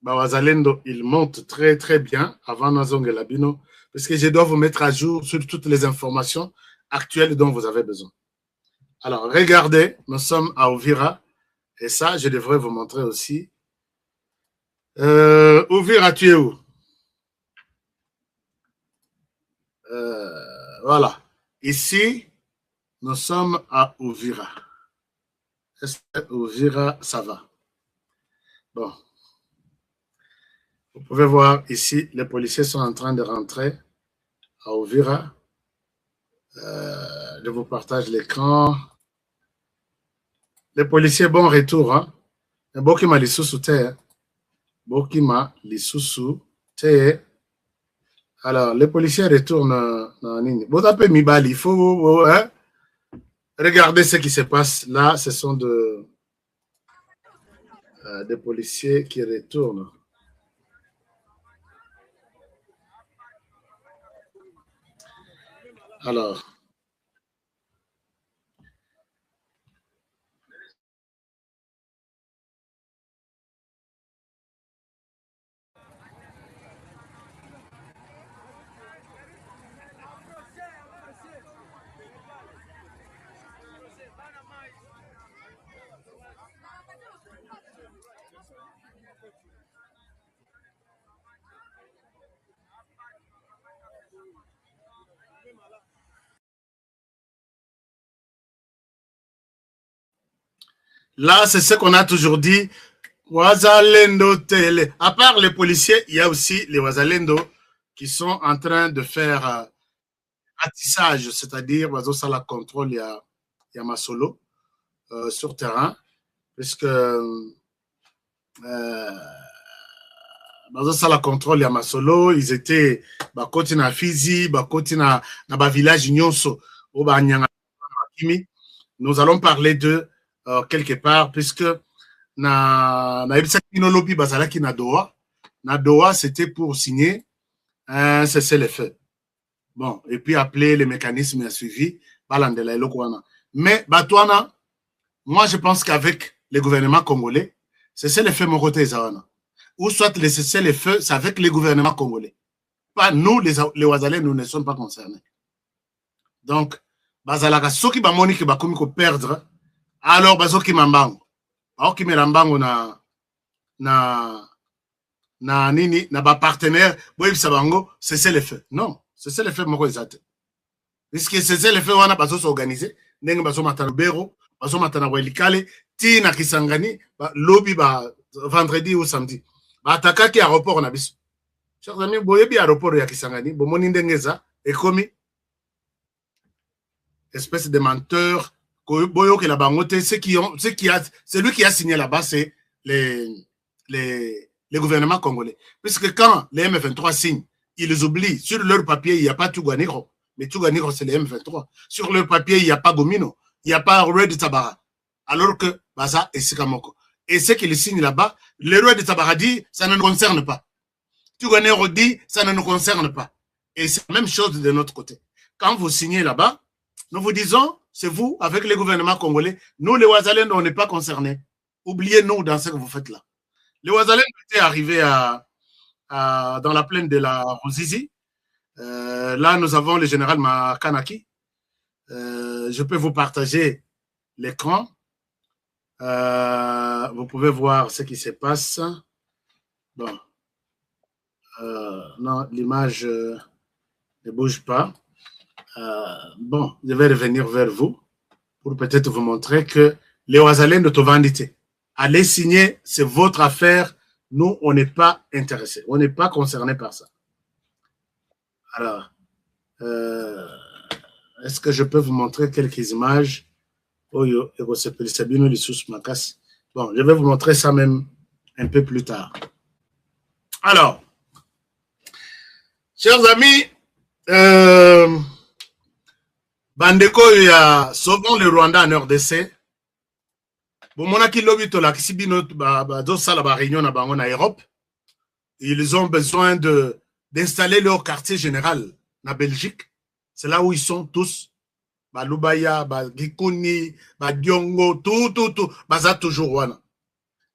S8: Wazalendo, il monte très très bien avant Nazongela Bino, parce que je dois vous mettre à jour sur toutes les informations actuelles dont vous avez besoin. Alors, regardez, nous sommes à Uvira, et ça, je devrais vous montrer aussi. Uvira, tu es où? Voilà. Ici, nous sommes à Uvira. Est-ce que Uvira, ça va? Bon. Vous pouvez voir ici, les policiers sont en train de rentrer à Uvira. Je vous partage l'écran. Les policiers, bon retour. Hein? Bokima lisusu te. Bokima lisusu te. Alors, les policiers retournent dans ligne. Botape Mibali, il faut hein? Regardez ce qui se passe. Là, ce sont des policiers qui retournent. Alors, là, c'est ce qu'on a toujours dit. Wazalendo télé. À part les policiers, il y a aussi les Wazalendo qui sont en train de faire ratissage, c'est-à-dire Wazosala contrôle, il y a Masolo sur terrain, puisque Wazosala contrôle, il y a Masolo, ils étaient bakoti na Fizi, bakoti na village Nyonso, au Banyanga. Nous allons parler de quelque part, puisque na Ibisakinolobi Bazalaki na Doha. Na Doha, c'était pour signer un cessez-le-feu. Bon, et puis appeler les mécanismes à suivi, Balandela et Lokwana. Mais Batouana, moi je pense qu'avec le gouvernement congolais, cessez-le-feu mon côté Zawana. Ou soit le cessez-le-feu, c'est avec le gouvernement congolais. Pas nous, les Ouazalais, nous ne sommes pas concernés. Donc, Bazalaka, ceux qui bamoni qui bakomi ko perdre, alors bazoki mambango. Alors qui me rambango na nini na ba partenaire boy sabango cessez le feu. Non, cessez le feu moko ezate. Puisque cessez le feu wana bazo s'organiser, ndenge bazo matana bero, bazo matana welikale, ti na Kisangani, lobby ba vendredi ou samedi. Ba attaquer aéroport na biso. Chers amis, boyebi aéroport ya Kisangani, bomoni ndenge za ekomi espèce de menteur. C'est lui qui a signé là-bas, c'est les gouvernements congolais. Puisque quand les M23 signent, ils les oublient. Sur leur papier, il n'y a pas Touganiro. Mais Touganiro, c'est les M23. Sur leur papier, il n'y a pas Gomino. Il n'y a pas Red Tabara. Alors que Baza et Sikamoko. Et ce qu'ils signent là-bas, le Red Tabara dit, ça ne nous concerne pas. Touganiro dit, ça ne nous concerne pas. Et c'est la même chose de notre côté. Quand vous signez là-bas, nous vous disons, c'est vous, avec le gouvernement congolais. Nous, les Ouazalais, on n'est pas concernés. Oubliez-nous dans ce que vous faites là. Les Ouazalais étaient arrivés dans la plaine de la Ruzizi. Là, nous avons le général Makanaki. Je peux vous partager l'écran. Vous pouvez voir ce qui se passe. Bon. Non, l'image ne bouge pas. Bon, je vais revenir vers vous pour peut-être vous montrer que les Ouazalais de Tovandité, allez signer, c'est votre affaire. Nous, on n'est pas intéressés. On n'est pas concernés par ça. Alors, est-ce que je peux vous montrer quelques images Oyo, Bon, je vais vous montrer ça même un peu plus tard. Alors, chers amis, Bandeko, il y a souvent le Rwanda en RDC. Bon, mon aki lobby to la kisibino do sala ba réunion na bango na Europe. Ils ont besoin d'installer leur quartier général na Belgique. C'est là où ils sont tous. Ba Lubaya, ba Gikuni, ba Diongo, tout, baza toujours wana.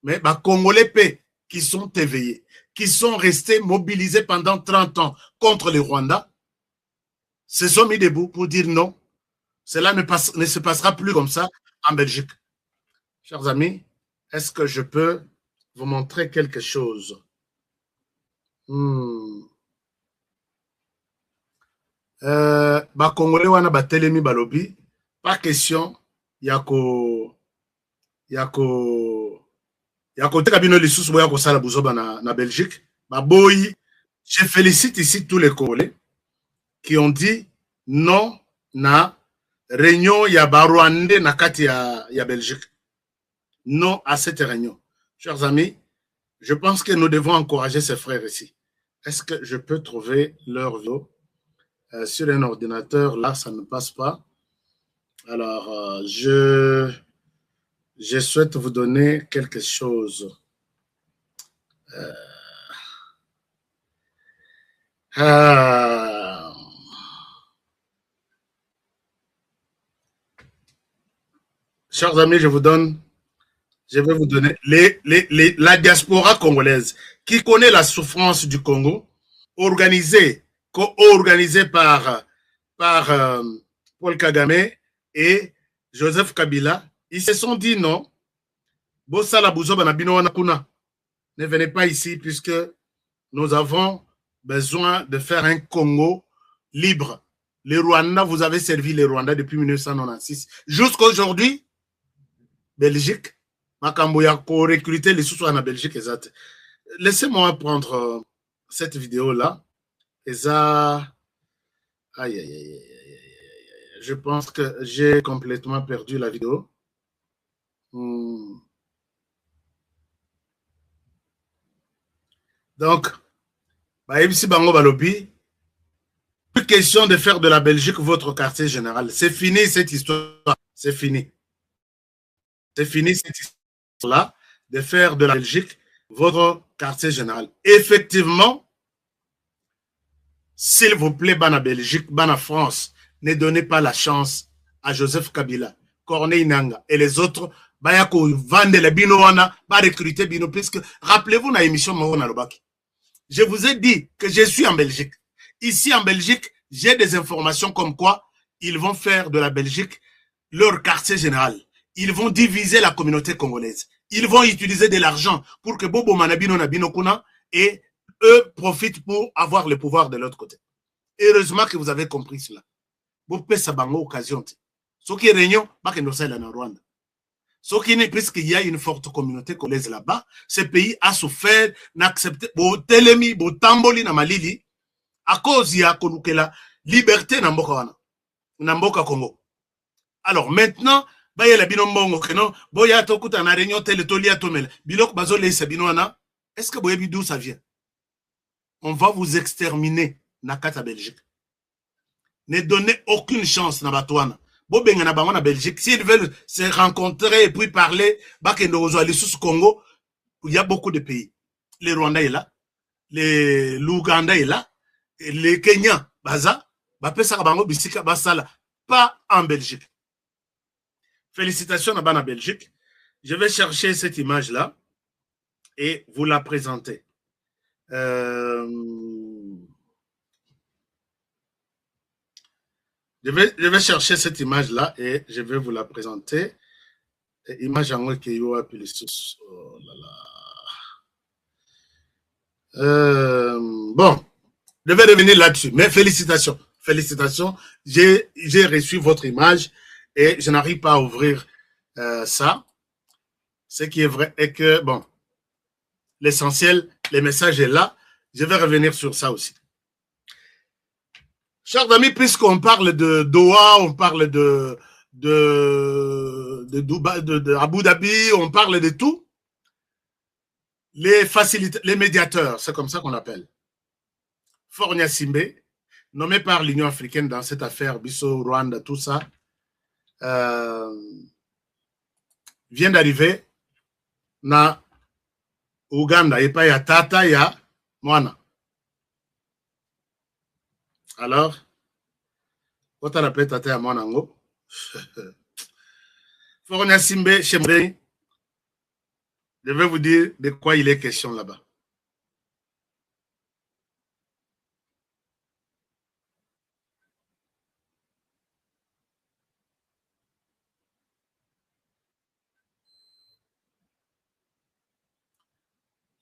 S8: Mais ba Congolais paix qui sont éveillés, qui sont restés mobilisés pendant 30 ans contre le Rwanda, se sont mis debout pour dire non. Cela ne se passera plus comme ça en Belgique. Chers amis, est-ce que je peux vous montrer quelque chose? Ba Congolais wana ba telemi balobi, pas question yako teka bino lisusu boya ko sala buzoba na Belgique. Ba boyi, je félicite ici tous les Congolais qui ont dit non na réunion ya ba Rwandais na kati ya Belgique. Non à cette réunion. Chers amis, je pense que nous devons encourager ces frères ici. Est-ce que je peux trouver leur vidéo sur un ordinateur? Là, ça ne passe pas. Alors, je souhaite vous donner quelque chose. Chers amis, je vais vous donner la diaspora congolaise qui connaît la souffrance du Congo, organisée par Paul Kagame et Joseph Kabila. Ils se sont dit non. Bossala Bouzoba Nabino Wanakuna. Ne venez pas ici puisque nous avons besoin de faire un Congo libre. Les Rwandais, vous avez servi les Rwandais depuis 1996. Jusqu'à aujourd'hui, Belgique, Makamboya ko recruter les sous en Belgique. Laissez-moi prendre cette vidéo-là. Aïe. Je pense que j'ai complètement perdu la vidéo. Donc, ici Bango Balobi, plus question de faire de la Belgique votre quartier général. C'est fini cette histoire. C'est fini. C'est fini cette histoire-là de faire de la Belgique votre quartier général. Effectivement, s'il vous plaît, Bana Belgique, Bana France, ne donnez pas la chance à Joseph Kabila, Corneille Nanga et les autres. Bayako vende les binoana, ba recruter bino, puisque rappelez-vous dans l'émission Mahona Lobaki. Je vous ai dit que je suis en Belgique. Ici en Belgique, j'ai des informations comme quoi ils vont faire de la Belgique leur quartier général. Ils vont diviser la communauté congolaise. Ils vont utiliser de l'argent pour que Bobo Manabino Nabino Kuna et eux profitent pour avoir le pouvoir de l'autre côté. Heureusement que vous avez compris cela. Vous pouvez savoir occasion. Ce qui est réunion, pas que nous sommes en Rwanda. Ce qui n'est puisqu'il y a une forte communauté congolaise là-bas, ce pays a souffert, n'accepté, bo telemi, bo tamboli na malili, à cause y a la liberté na mboka Congo. Alors maintenant, il y a la binombongo que non, boya tokuta na réunion tele tolia tomel, bilok bazole sa binoana, est-ce que boyebi d'où ça vient? On va vous exterminer na kata Belgique. Ne donnez aucune chance na batouana. Bobenga na bango na Belgique, s'ils veulent se rencontrer et puis parler, Congo, il y a beaucoup de pays. Les Rwandais est là, l'Ouganda est là, les Kenyans, Baza, pas en Belgique. Félicitations à Bana Belgique. Je vais chercher cette image-là et vous la présenter. Je vais chercher cette image-là et je vais vous la présenter. Image en qui est oh là là. Bon, je vais revenir là-dessus. Mais félicitations. Félicitations. J'ai reçu votre image et je n'arrive pas à ouvrir ça. Ce qui est vrai est que, bon, l'essentiel, le message est là. Je vais revenir sur ça aussi. Chers amis, puisqu'on parle de Doha, on parle de Dubaï, de Abu Dhabi, on parle de tout. Les médiateurs, c'est comme ça qu'on appelle. Fornia Simbe, nommé par l'Union africaine dans cette affaire, Bissau, Rwanda, tout ça, vient d'arriver na Uganda et pas ya tata ya mwana. Alors, quand on appelle tata ya mwana ngo, Fornia Simbe, Chembe, je vais vous dire de quoi il est question là-bas.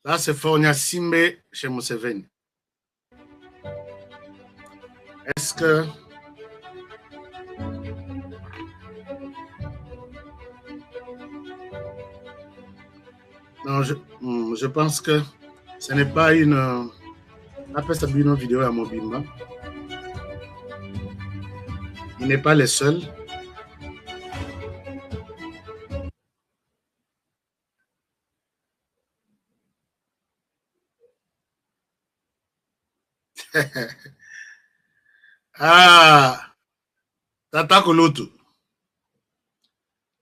S8: Là, c'est Fornia Simbe chez Museveni. Est-ce que... Non, je pense que ce n'est pas une... Après ça, une vidéo à Mobimba. Il n'est pas le seul. Ah, Tata Kulutu.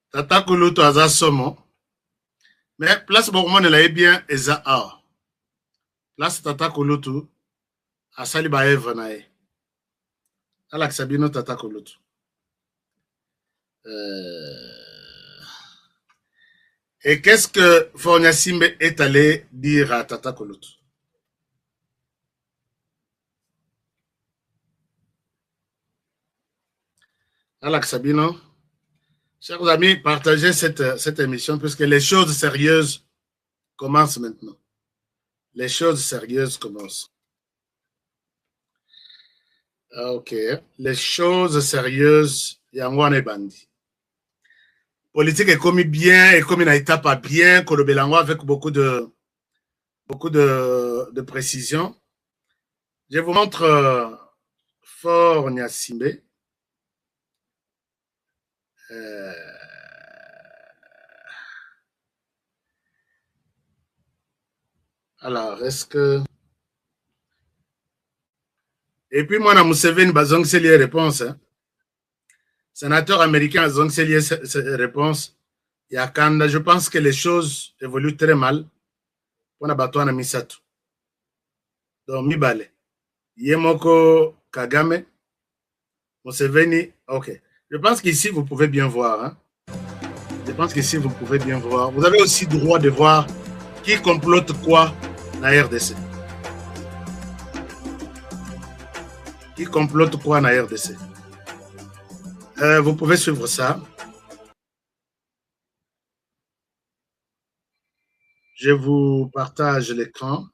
S8: Tata Kulutu aza somo. Mais place beaucoup de la bien eza a. Place Tata Kulutu a sali ba eve na e. Ala Sabino Tata Kulutu. Et qu'est-ce que Fornia Simbe est allé dire à Tata Kulutu? Alex Sabino, chers amis, partagez cette émission puisque les choses sérieuses commencent maintenant. Les choses sérieuses commencent. Ok. Les choses sérieuses, Yangwane Bandi. Politique est commis bien et comme une étape pas bien, Kolobelango avec beaucoup de précision. Je vous montre Fornia Simbe. Alors, est-ce que... Et puis, moi, dans Museveni, bazong c'est lié réponse. Hein? Sénateur américain, bazong c'est lié réponse. Il y a Kanda. Je pense que les choses évoluent très mal. On a battu en Misato. Donc, Mibale. Yemoko Kagame. Museveni. Ok. Je pense qu'ici, vous pouvez bien voir. Hein? Je pense qu'ici, vous pouvez bien voir. Vous avez aussi droit de voir qui complote quoi dans la RDC. Qui complote quoi dans la RDC. Vous pouvez suivre ça. Je vous partage l'écran.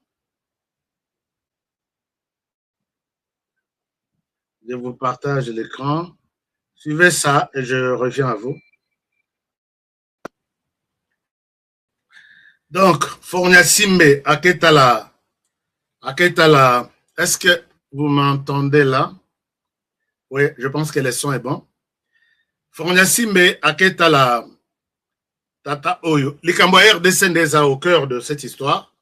S8: Je vous partage l'écran. Suivez ça et je reviens à vous. Donc, Fornia Simbe, Aketala, est-ce que vous m'entendez là? Oui, je pense que le son est bon. Fornia Simbe, Aketala, Tata Oyo. Likambo RDC ndeza au cœur de cette histoire.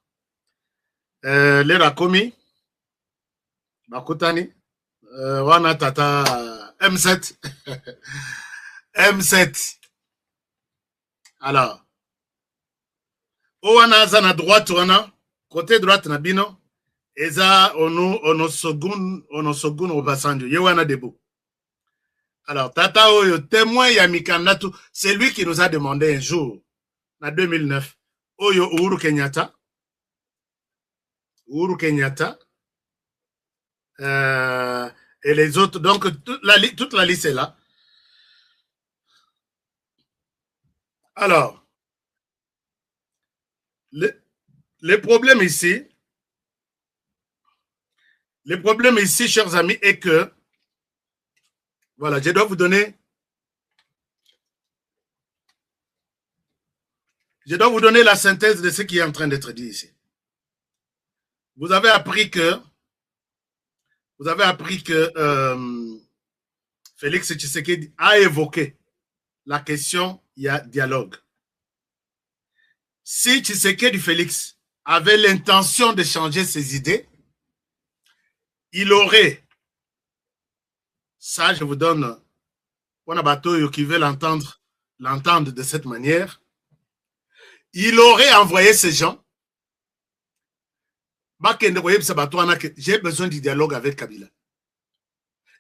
S8: Les Rakomi, Bakutani, Wana Tata M7. M7. Alors, Owana za na droite wana, côté droite na bino, eza onosogun Obasanjo, yewana debout. Alors, Tata Oyo, témoin ya Mikandatu, c'est lui qui nous a demandé un jour, en 2009, Oyo Uhuru Kenyatta, et les autres, donc toute la liste est là. Alors, le problème ici, chers amis, est que, voilà, je dois vous donner la synthèse de ce qui est en train d'être dit ici. Vous avez appris que Félix Tshisekedi a évoqué la question il y a dialogue. Si Tshisekedi Félix avait l'intention de changer ses idées, il aurait, ça je vous donne, pour un bateau qui veut l'entendre de cette manière, il aurait envoyé ces gens, j'ai besoin du dialogue avec Kabila.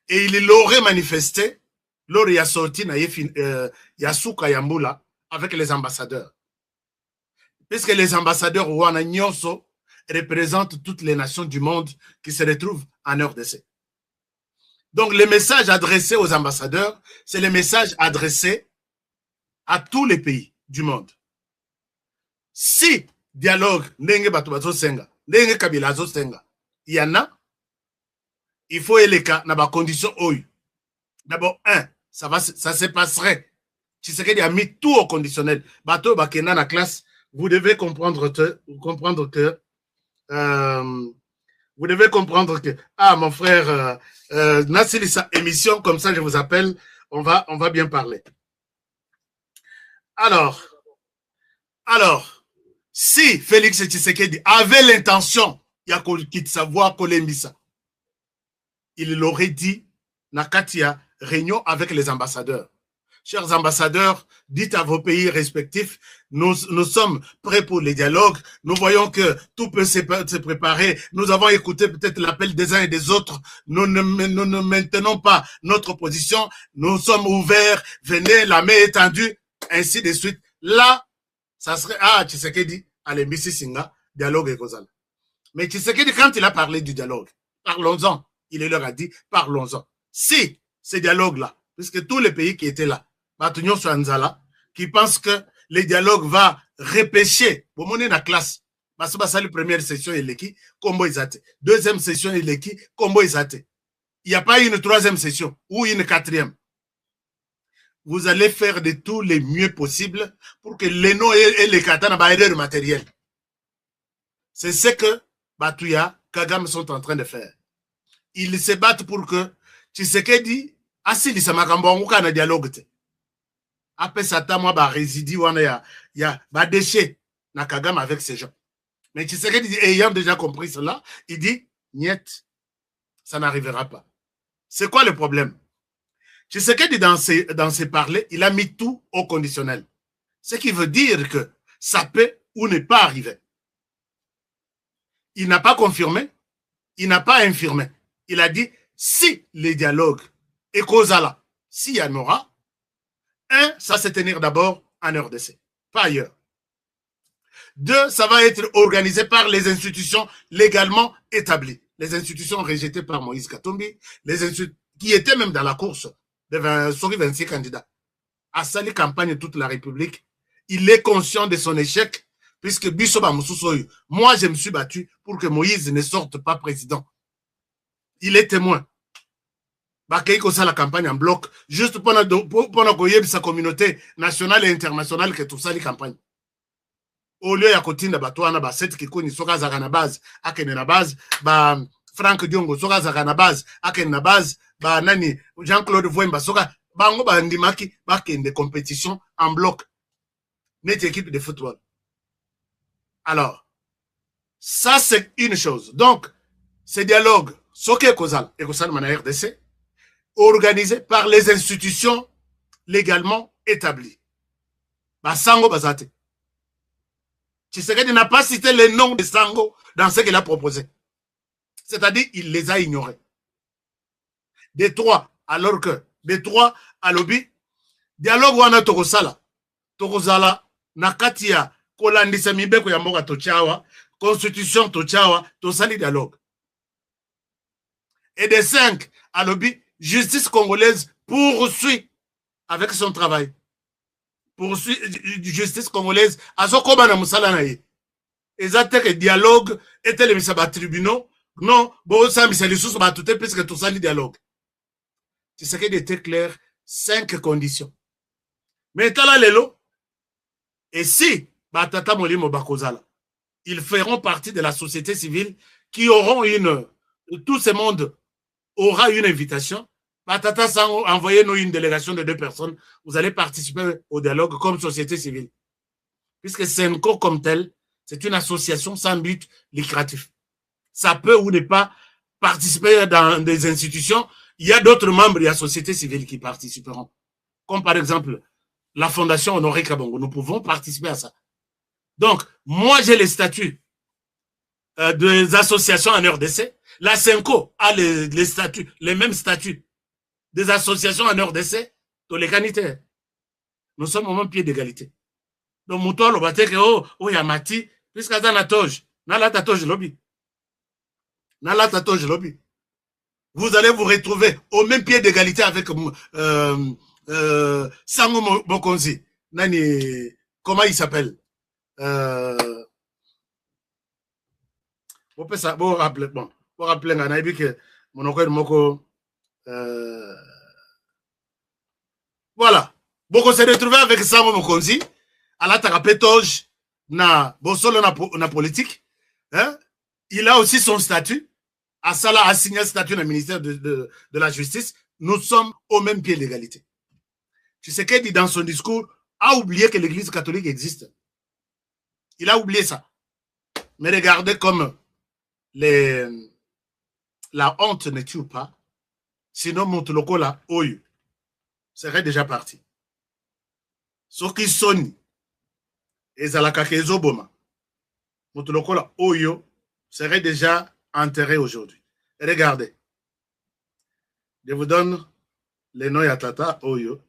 S8: Et il l'aurait manifesté lors il y a sorti Yasuka Yambula avec les ambassadeurs. Puisque les ambassadeurs Wana Nyonso représentent toutes les nations du monde qui se retrouvent en RDC. Donc, les messages adressés aux ambassadeurs, c'est les messages adressés à tous les pays du monde. Si dialogue, Ndenge Batubazo Senga, Ndenge Kabilazo Senga, il y en a, il faut les cas dans les conditions OU. D'abord, ça se passerait. Tshisekedi a mis tout au conditionnel. Bateau Bakena na classe, vous devez comprendre que mon frère Nassilissa émission comme ça je vous appelle, on va bien parler. Alors si Félix Tshisekedi avait l'intention ya savoir Kolembisa, il l'aurait dit Nakatia réunion avec les ambassadeurs. Chers ambassadeurs, dites à vos pays respectifs, nous sommes prêts pour les dialogues. Nous voyons que tout peut se préparer. Nous avons écouté peut-être l'appel des uns et des autres. Nous ne maintenons pas notre position. Nous sommes ouverts. Venez, la main étendue, ainsi de suite. Là, ça serait, Tshisekedi, allez, Missi Singa, dialogue et causal. Mais Tshisekedi, quand il a parlé du dialogue, parlons-en. Il leur a dit, parlons-en. Si ces dialogues-là, puisque tous les pays qui étaient là, Batunyo Swanzala, qui pensent que le dialogue va repêcher, pour monnaie la classe, parce que c'est la première session, il est qui, combo isate. Deuxième session, il est qui, combo isate. Il n'y a pas une troisième session ou une quatrième. Vous allez faire de tout le mieux possible pour que les noms et les katana n'aient pas de matériel. C'est ce que Batuya, Kagame sont en train de faire. Ils se battent pour que Tshisekedi asilisa makambo nguka na dialogue te. Après ça, moi, résidus, il y a déchet na Kagame avec ces gens. Mais Tshisekedi, ayant déjà compris cela, il dit, niet, ça n'arrivera pas. C'est quoi le problème? Tshisekedi, dans ses parlers, il a mis tout au conditionnel. Ce qui veut dire que ça peut ou ne pas arriver. Il n'a pas confirmé, il n'a pas infirmé. Il a dit, si les dialogues et causala, s'il y en aura, ça se tenir d'abord en RDC, pas ailleurs. 2, ça va être organisé par les institutions légalement établies. Les institutions rejetées par Moïse Katumbi, qui étaient même dans la course de 26 candidats. À sali campagne toute la République, il est conscient de son échec, puisque Bissoba Moussoussoy, moi je me suis battu pour que Moïse ne sorte pas président. Il est témoin. Bakaïko ça la campagne en bloc, juste pour que sa communauté nationale et internationale que tout ça les campagnes. Au lieu ya kotinda batwana ba set kikuni soka za na base, akene na base, ba Franck Diongo soka za na base, akene na base, ba nani Jean-Claude Vouemba soka bango ba ndimaki bakende compétition en bloc. Notre équipe de football. Alors, ça c'est une chose. Donc, ce dialogue, soke kozal et kozal mana RDC, organisé par les institutions légalement établies. Sango Bazate. Tshisekedi n'a pas cité les noms de Sango dans ce qu'il a proposé. C'est-à-dire, il les a ignorés. Des 3, alors que des 3 à lobby, dialogue wana Tokosala. Tokosala, Nakatia, Kolandisa Mibeko Yamboka Tochawa, Constitution Tochawa, Tosali dialogue. Et des 5 à lobby, justice congolaise poursuit avec son travail. Poursuit justice congolaise à Sokoba na Musala naye. Exactement que dialogue était le misaba tribunaux. Non, bon ça misali sous ba tout puisque tout ça le dialogue. C'est ce qui était clair, 5 conditions. Mais tala lelo et si batata molimo bakozala, ils feront partie de la société civile qui auront tout ce monde aura une invitation Patata Sango, envoyez-nous une délégation de 2 personnes. Vous allez participer au dialogue comme société civile. Puisque Senko comme tel, c'est une association sans but lucratif. Ça peut ou ne pas participer dans des institutions. Il y a d'autres membres de la société civile qui participeront. Comme par exemple, la Fondation Honoré Kabongo. Nous pouvons participer à ça. Donc, moi, j'ai les statuts des associations en RDC. La Senko a les statuts, les mêmes statuts des associations en RDC. Tous les qualités. Nous sommes au même pied d'égalité. Donc, Moutoua, le bâté que, oh, Yamati, puisqu'à dans la toge, dans la toge lobby. Dans la toge lobby. Vous allez vous retrouver au même pied d'égalité avec Sango Mokonzi. Nani, comment il s'appelle? Bon, rappeler, on a dit que mon moko, voilà. Beaucoup s'est retrouvé avec Sango Mokonzi. À la tarapétoge, na politique. Hein? Il a aussi son statut. Assala a signé le statut dans le ministère de la Justice. Nous sommes au même pied d'égalité. Tu sais qu'il dit dans son discours, a oublié que l'Église catholique existe. Il a oublié ça. Mais regardez comme la honte ne tue pas. Sinon, Montoloko là, Oyo, serait déjà parti. Ce qui sonne, et Zalaka Kezoboma, Montoloko là, Oyo, serait déjà enterré aujourd'hui. Et regardez. Je vous donne les noms Yatata Oyo.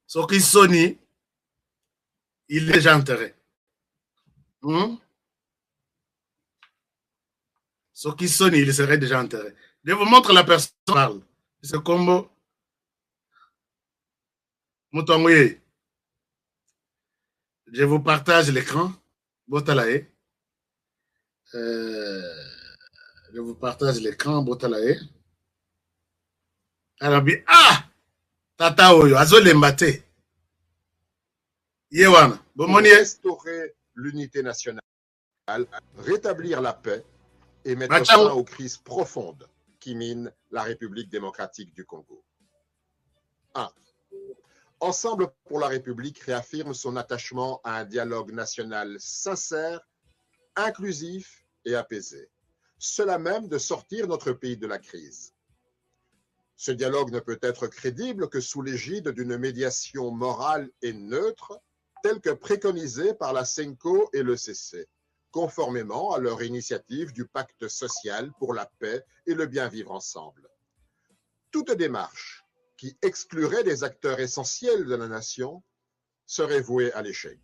S8: Soki Soni, il est déjà enterré. Soki Soni, il serait déjà enterré. Je vous montre la personne qui parle. C'est Combo. Moutongouye. Je vous partage l'écran. Botalae. Je vous partage l'écran. Botalae. Arabi. Ah! Tata Oyo. Azole Mbate. Yewana.
S11: Restaurer l'unité nationale, rétablir la paix et mettre fin aux crises profondes qui minent la République démocratique du Congo. 1. Ensemble pour la République réaffirme son attachement à un dialogue national sincère, inclusif et apaisé, cela même de sortir notre pays de la crise. Ce dialogue ne peut être crédible que sous l'égide d'une médiation morale et neutre, telle que préconisée par la Senko et le CC, conformément à leur initiative du pacte social pour la paix et le bien-vivre ensemble. Toute démarche qui exclurait des acteurs essentiels de la nation serait vouée à l'échec.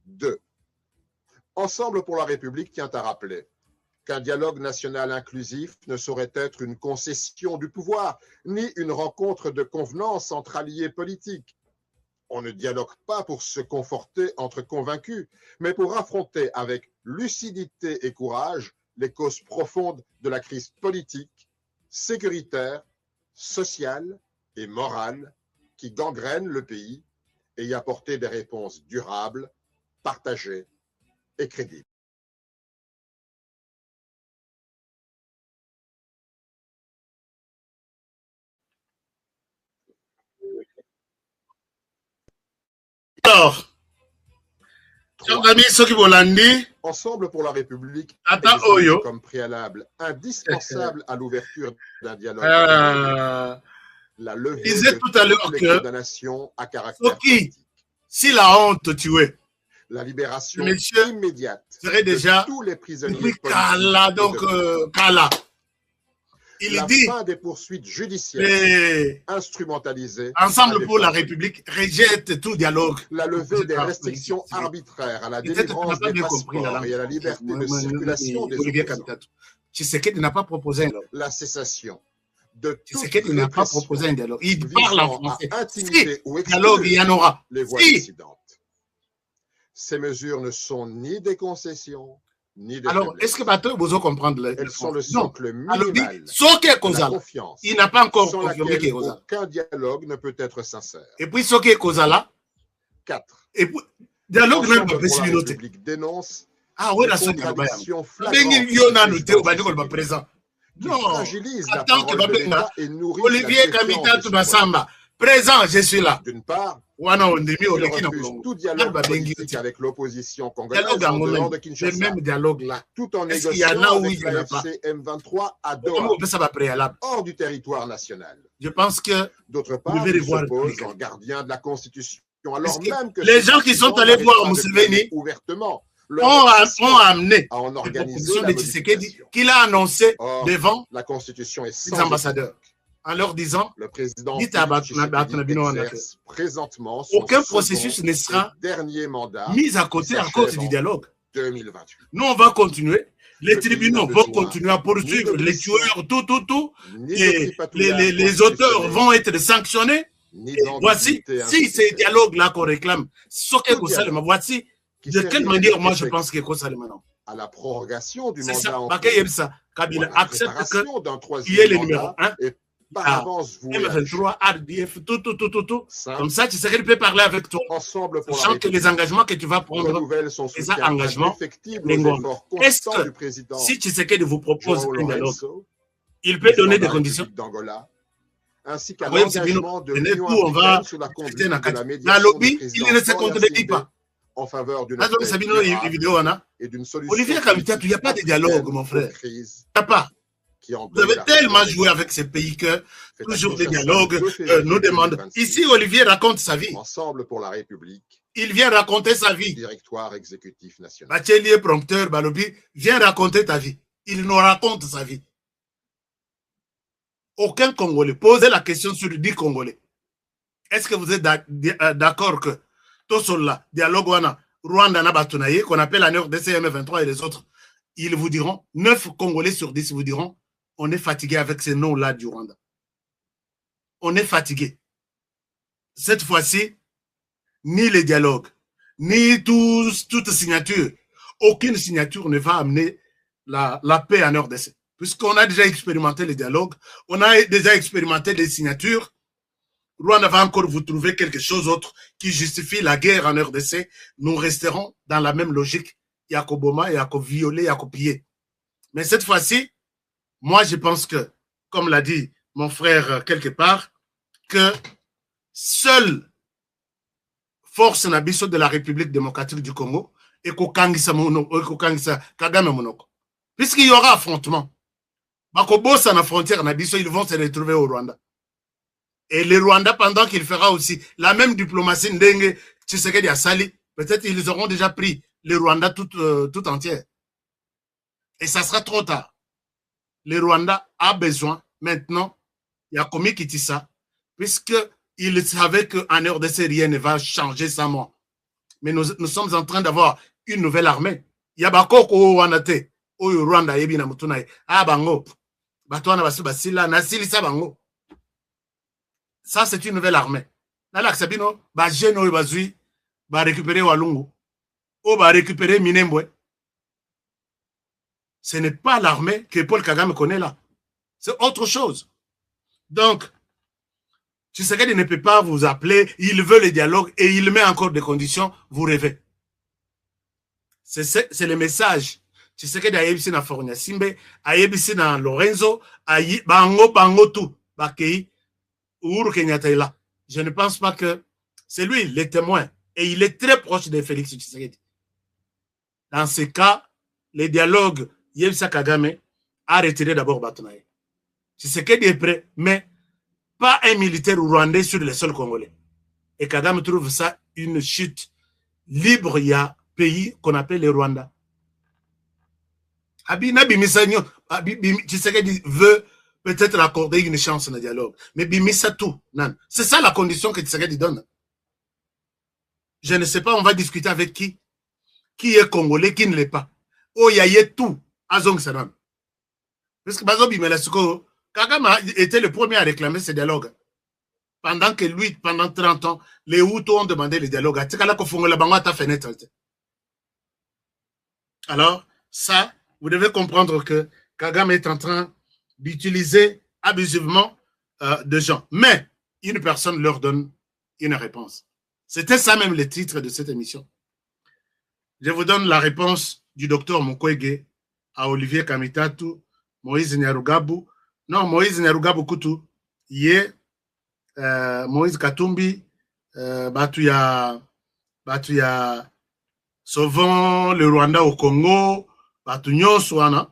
S11: 2. Ensemble pour la République tient à rappeler qu'un dialogue national inclusif ne saurait être une concession du pouvoir, ni une rencontre de convenance entre alliés politiques. On ne dialogue pas pour se conforter entre convaincus, mais pour affronter avec lucidité et courage les causes profondes de la crise politique, sécuritaire, sociale et morale qui gangrène le pays et y apporter des réponses durables, partagées et crédibles.
S8: Alors, chers amis, ceux qui vont l'andi,
S11: Ensemble pour la République, comme préalable indispensable à l'ouverture d'un dialogue. La levée
S8: disait tout à l'heure que
S11: condamnations à caractère
S8: politique. Si la honte tuait,
S11: la libération immédiate
S8: serait déjà
S11: de tous les prisonniers
S8: Kala, donc Kala. Il
S11: la
S8: dit
S11: fin des poursuites judiciaires instrumentalisées.
S8: Ensemble pour la République rejette tout dialogue.
S11: La levée des restrictions arbitraires à la délivrance des passeports et à la liberté de circulation des opposants.
S8: Tshisekedi n'a pas proposé un dialogue.
S11: La cessation de
S8: Tshisekedi n'a pas proposé un dialogue. Il parle en français.
S11: Intimider ou
S8: dialogue, il y en aura.
S11: Les voies dissidentes. Ces mesures ne sont ni des concessions, ni des
S8: alors, est-ce que Bateau vous comprendre
S11: elles sont le socle minimal
S8: de la
S11: confiance.
S8: Il n'a pas encore
S11: sans laquelle aucun dialogue ne peut être sincère.
S8: Et puis, ce qui est Kozala.
S11: 4.
S8: Et puis, dialogue même pas
S11: la République dénonce
S8: Ah oui, la
S11: contradiction
S8: présent. Non,
S11: fragilise la
S8: attends que
S11: parole de l'État et nourrit
S8: Olivier
S11: la
S8: Kamita
S11: défiance des
S8: Tubasamba, présent, je suis là.
S11: D'une part, il refuse tout dialogue politique avec l'opposition congolaise en dehors de Kinshasa, tout en négociant avec l'AFC M23 à Doha, hors du territoire national.
S8: Je pense que
S11: d'autre part, il s'oppose en gardien de la Constitution, alors même que
S8: les gens qui sont allés voir Museveni
S11: ouvertement
S8: ont amené
S11: à en organiser
S8: la modification qu'il a annoncé devant
S11: la Constitution est
S8: les ambassadeurs, en leur disant
S11: le président
S8: exerce
S11: présentement
S8: aucun processus ne sera
S11: dernier mandat
S8: mis à côté à cause du dialogue.
S11: 2028.
S8: Nous, on va continuer. Les tribunaux vont continuer à poursuivre les tueurs, tout. Et les auteurs vont être sanctionnés. Et voici, si c'est le dialogue-là qu'on réclame, voici de quelle manière moi je pense que c'est maintenant.
S11: À la prorogation du mandat
S8: ça. Kabila accepte qu'il y ait le numéro 1.
S11: Par avance, vous
S8: M23, RDF, tout. Comme ça, tu sais qu'il peut parler avec toi.
S11: Ensemble pour
S8: sachant que les engagements que tu vas prendre, ces engagements, est-ce que si Tshisekedi vous propose un dialogue, il peut donner des conditions
S11: ainsi qu'à l'engagement de l'Union africaine sur la conduite de la médiation du président
S8: il ne se contredit pas.
S11: En faveur d'une
S8: et d'une solution. Olivier Kamita, il n'y a pas de dialogue, mon frère. Il n'y a pas. Vous avez tellement joué avec ces pays que toujours des dialogues nous demandent. Ici, Olivier raconte sa vie.
S11: Ensemble pour la République.
S8: Il vient raconter sa vie.
S11: Directoire exécutif national.
S8: Bachelier, prompteur, Balobi, vient raconter ta vie. Il nous raconte sa vie. Aucun Congolais. Posez la question sur le dit Congolais. Est-ce que vous êtes d'accord que tout cela, dialogue Rwanda Nabatunaye, qu'on appelle la RDC M23 et les autres, ils vous diront, 9 Congolais sur 10 vous diront, on est fatigué avec ces noms-là du Rwanda. On est fatigué. Cette fois-ci, ni les dialogues, ni toute signature, aucune signature ne va amener la paix en RDC. Puisqu'on a déjà expérimenté les dialogues, on a déjà expérimenté les signatures, Rwanda va encore vous trouver quelque chose d'autre qui justifie la guerre en RDC. Nous resterons dans la même logique. Il y a qu'au Boma, il y a qu'au violer, il y a qu'au piller. Mais cette fois-ci, moi, je pense que, comme l'a dit mon frère quelque part, que seule force nabiso de la République démocratique du Congo est qu'au Kangisa Kagame Monoko. Puisqu'il y aura affrontement. Bakobo, à la frontière nabiso, ils vont se retrouver au Rwanda. Et le Rwanda, pendant qu'il fera aussi la même diplomatie Ndenge Tshisekedi a sali, peut-être ils auront déjà pris le Rwanda tout entier. Et ça sera trop tard. Le Rwanda a besoin, maintenant, il y a Komi Kitissa, puisqu'il savait qu'en RDC, rien ne va changer sans moi. Mais nous sommes en train d'avoir une nouvelle armée. Il y a Bakoko Wanate, Oyo Rwanda, Yebina Mutunaye, Bango, Batouana Basu Basila, Nasili Sabango. Ça, c'est une nouvelle armée. Là, Sabino, Bajeno Bazui, va récupérer Walungu, ou va récupérer Minembwe. Ce n'est pas l'armée que Paul Kagame connaît là. C'est autre chose. Donc, Tshisekedi ne peut pas vous appeler, il veut le dialogue et il met encore des conditions, vous rêvez. C'est le message. Tshisekedi a yebisi na Fornia Simbe, a yebisi na Lorenzo, a bango tout, bakei. Uhuru Kenyatta est là. Je ne pense pas que c'est lui le témoin. Et il est très proche de Félix Tshisekedi. Dans ce cas, les dialogues, Yebisa Kagame a retiré d'abord Batunaye. Tshisekedi est prêt, mais pas un militaire rwandais sur le sol congolais. Et Kagame trouve ça une chute libre. Il y a un pays qu'on appelle le Rwanda. Tshisekedi veut peut-être accorder une chance au dialogue. Mais bimisa tout. C'est ça la condition que Tshisekedi donne. Je ne sais pas, on va discuter avec qui. Qui est congolais, qui ne l'est pas. Oh, il y a tout. Azong Sanan. Parce que Bazo Bimelasiko, Kagame était le premier à réclamer ce dialogue. Pendant que lui, pendant 30 ans, les Hutus ont demandé le dialogue. Alors, ça, vous devez comprendre que Kagame est en train d'utiliser abusivement des gens. Mais une personne leur donne une réponse. C'était ça même le titre de cette émission. Je vous donne la réponse du docteur Mukwege à Olivier Kamitatu, Moïse Nyarugabu. Non, Moïse Nyarugabu Kutu, Yé, Moïse Katumbi, Batuya Sauvant le Rwanda au Congo, Batunyo Swana.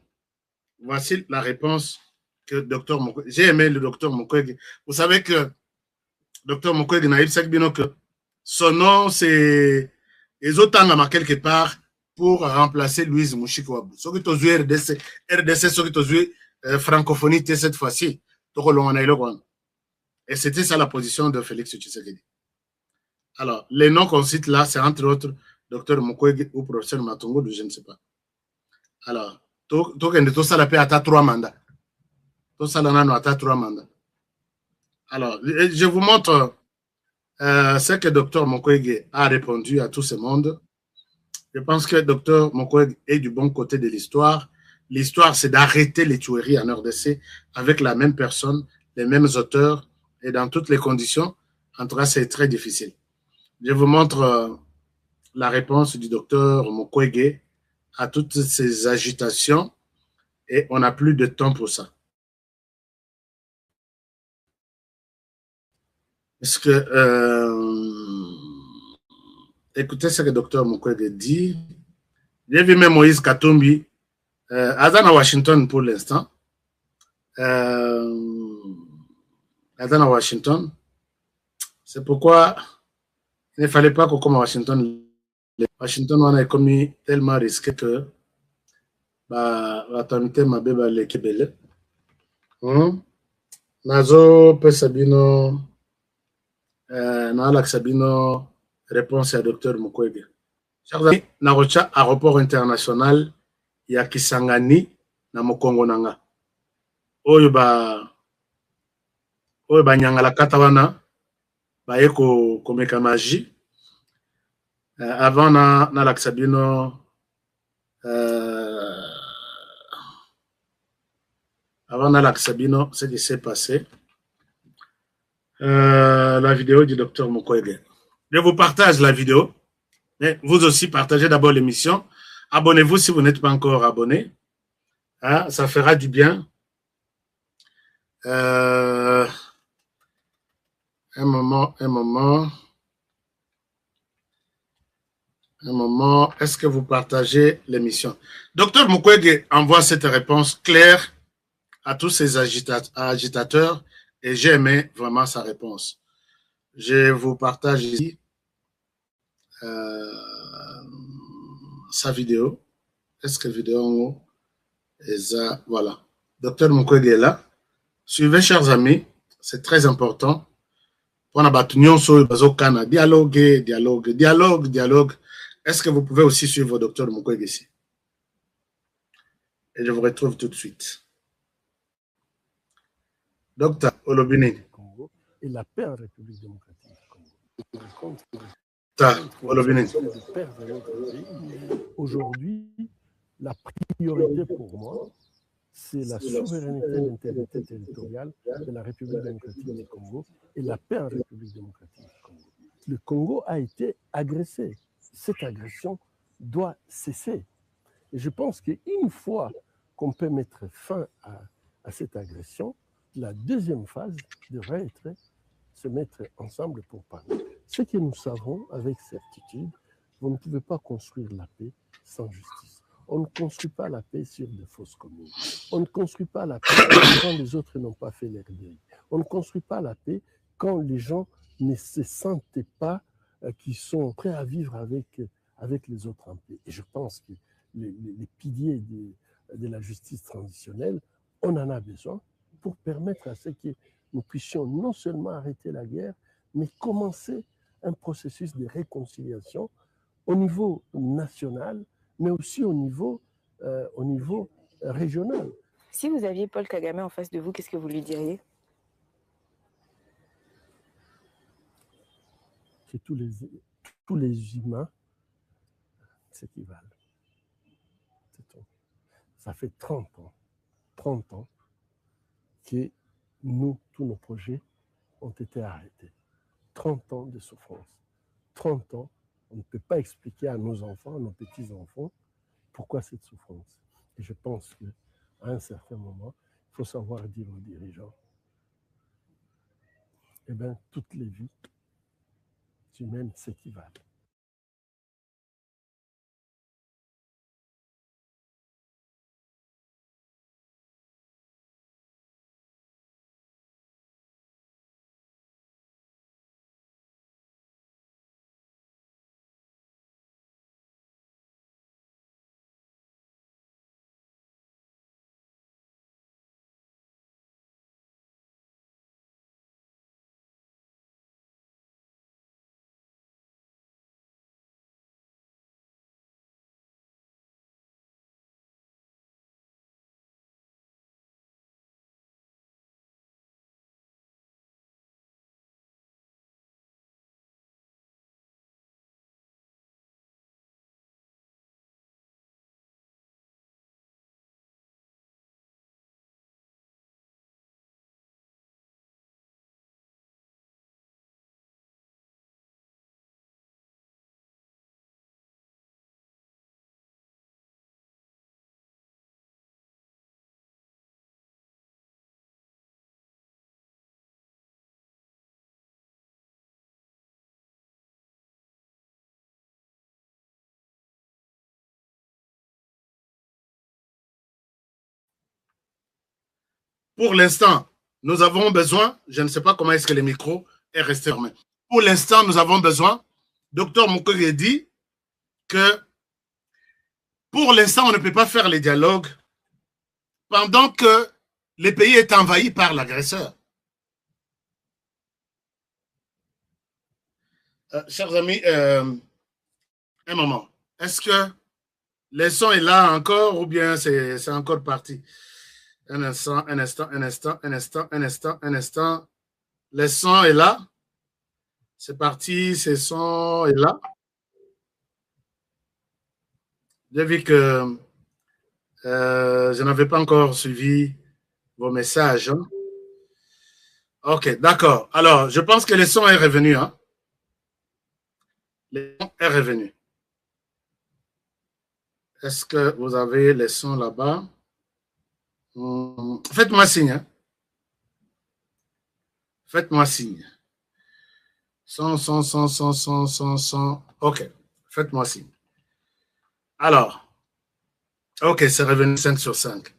S8: Voici la réponse que Dr Mukwege. J'ai aimé le docteur Mukwege. Vous savez que Dr Mukwege Naïb Sekbino, que son nom, c'est Ezotangama quelque part pour remplacer Louise Mouchikouabou. Ce qui est RDC, ce qui est francophonie cette fois-ci. Et c'était ça la position de Félix Tshisekedi. Alors, les noms qu'on cite là, c'est entre autres Dr Mukwege ou professeur Matongo, je ne sais pas. Alors, tout ça, la paix à 3 mandats. Tout ça, là, à 3 mandats. Alors, je vous montre ce que Dr Mukwege a répondu à tout ce monde. Je pense que Dr Mukwege est du bon côté de l'histoire. L'histoire, c'est d'arrêter les tueries en RDC avec la même personne, les mêmes auteurs et dans toutes les conditions. En tout cas, c'est très difficile. Je vous montre la réponse du docteur Mukwege à toutes ces agitations et on n'a plus de temps pour ça. Parce que, écoutez ce que le docteur Mukwege dit. J'ai vu même Moïse Katumbi, à Washington pour l'instant. À Washington. C'est pourquoi il ne fallait pas qu'on commence à Washington. Washington, on a commis tellement risqué que l'autorité m'a bébé le Kébélé. Nazo Pesabino, Nalak Sabino, réponse à Dr Mukwege. Chers amis, Narocha, aéroport international, ya Kisangani, na Mokongo Nanga. Oyo ba nyangala katawana, ba eko komeka magie. Avant na Laksabino, avant na Laksabino, ce qui s'est passé. La vidéo du docteur Mukwege. Je vous partage la vidéo. Mais vous aussi, partagez d'abord l'émission. Abonnez-vous si vous n'êtes pas encore abonné. Hein, ça fera du bien. Un moment. Est-ce que vous partagez l'émission? Docteur Mukwege envoie cette réponse claire à tous ces agitateurs et j'ai aimé vraiment sa réponse. Je vous partage ici sa vidéo. Est-ce que vidéo voilà. Docteur Mukwege est là. Suivez, chers amis, c'est très important. Pour dialogue. Est-ce que vous pouvez aussi suivre Dr Mukwege ici? Et je vous retrouve tout de suite. Docteur Olobini.
S12: Et la paix en République démocratique du Congo. Aujourd'hui, la priorité pour moi, c'est la souveraineté et l'intégrité territoriale de la République démocratique du Congo et la paix en République démocratique du Congo. Le Congo a été agressé. Cette agression doit cesser. Et je pense qu'une fois qu'on peut mettre fin à cette agression, la deuxième phase devrait être se mettre ensemble pour parler. Ce que nous savons avec certitude, vous ne pouvez pas construire la paix sans justice. On ne construit pas la paix sur de fausses communes. On ne construit pas la paix quand les autres n'ont pas fait leur deuil. On ne construit pas la paix quand les gens ne se sentent pas qu'ils sont prêts à vivre avec les autres en paix. Et je pense que les piliers de la justice transitionnelle, on en a besoin pour permettre à ce que nous puissions non seulement arrêter la guerre, mais commencer un processus de réconciliation au niveau national, mais aussi au niveau régional.
S13: Si vous aviez Paul Kagame en face de vous, qu'est-ce que vous lui diriez?
S12: Que tous les humains s'équivalent. C'est tout. Ça fait 30 ans que tous nos projets ont été arrêtés. 30 ans de souffrance. 30 ans, on ne peut pas expliquer à nos enfants, à nos petits-enfants, pourquoi cette souffrance? Et je pense qu'à un certain moment, il faut savoir dire aux dirigeants, eh bien, toutes les vies humaines s'équivalent.
S8: Pour l'instant, nous avons besoin, je ne sais pas comment est-ce que le micro est resté fermé. Pour l'instant, nous avons besoin, Dr Mukwege dit que pour l'instant, on ne peut pas faire les dialogues pendant que le pays est envahi par l'agresseur. Chers amis, un moment. Est-ce que le son est là encore ou bien c'est encore parti? Un instant. Le son est là. C'est parti, ce son est là. J'ai vu que je n'avais pas encore suivi vos messages. Hein. Ok, d'accord. Alors, je pense que le son est revenu. Hein. Le son est revenu. Est-ce que vous avez le son là-bas? Faites-moi signe. Hein. Faites-moi signe. Son. Ok, faites-moi signe. Alors, ok, c'est revenu 5 sur 5.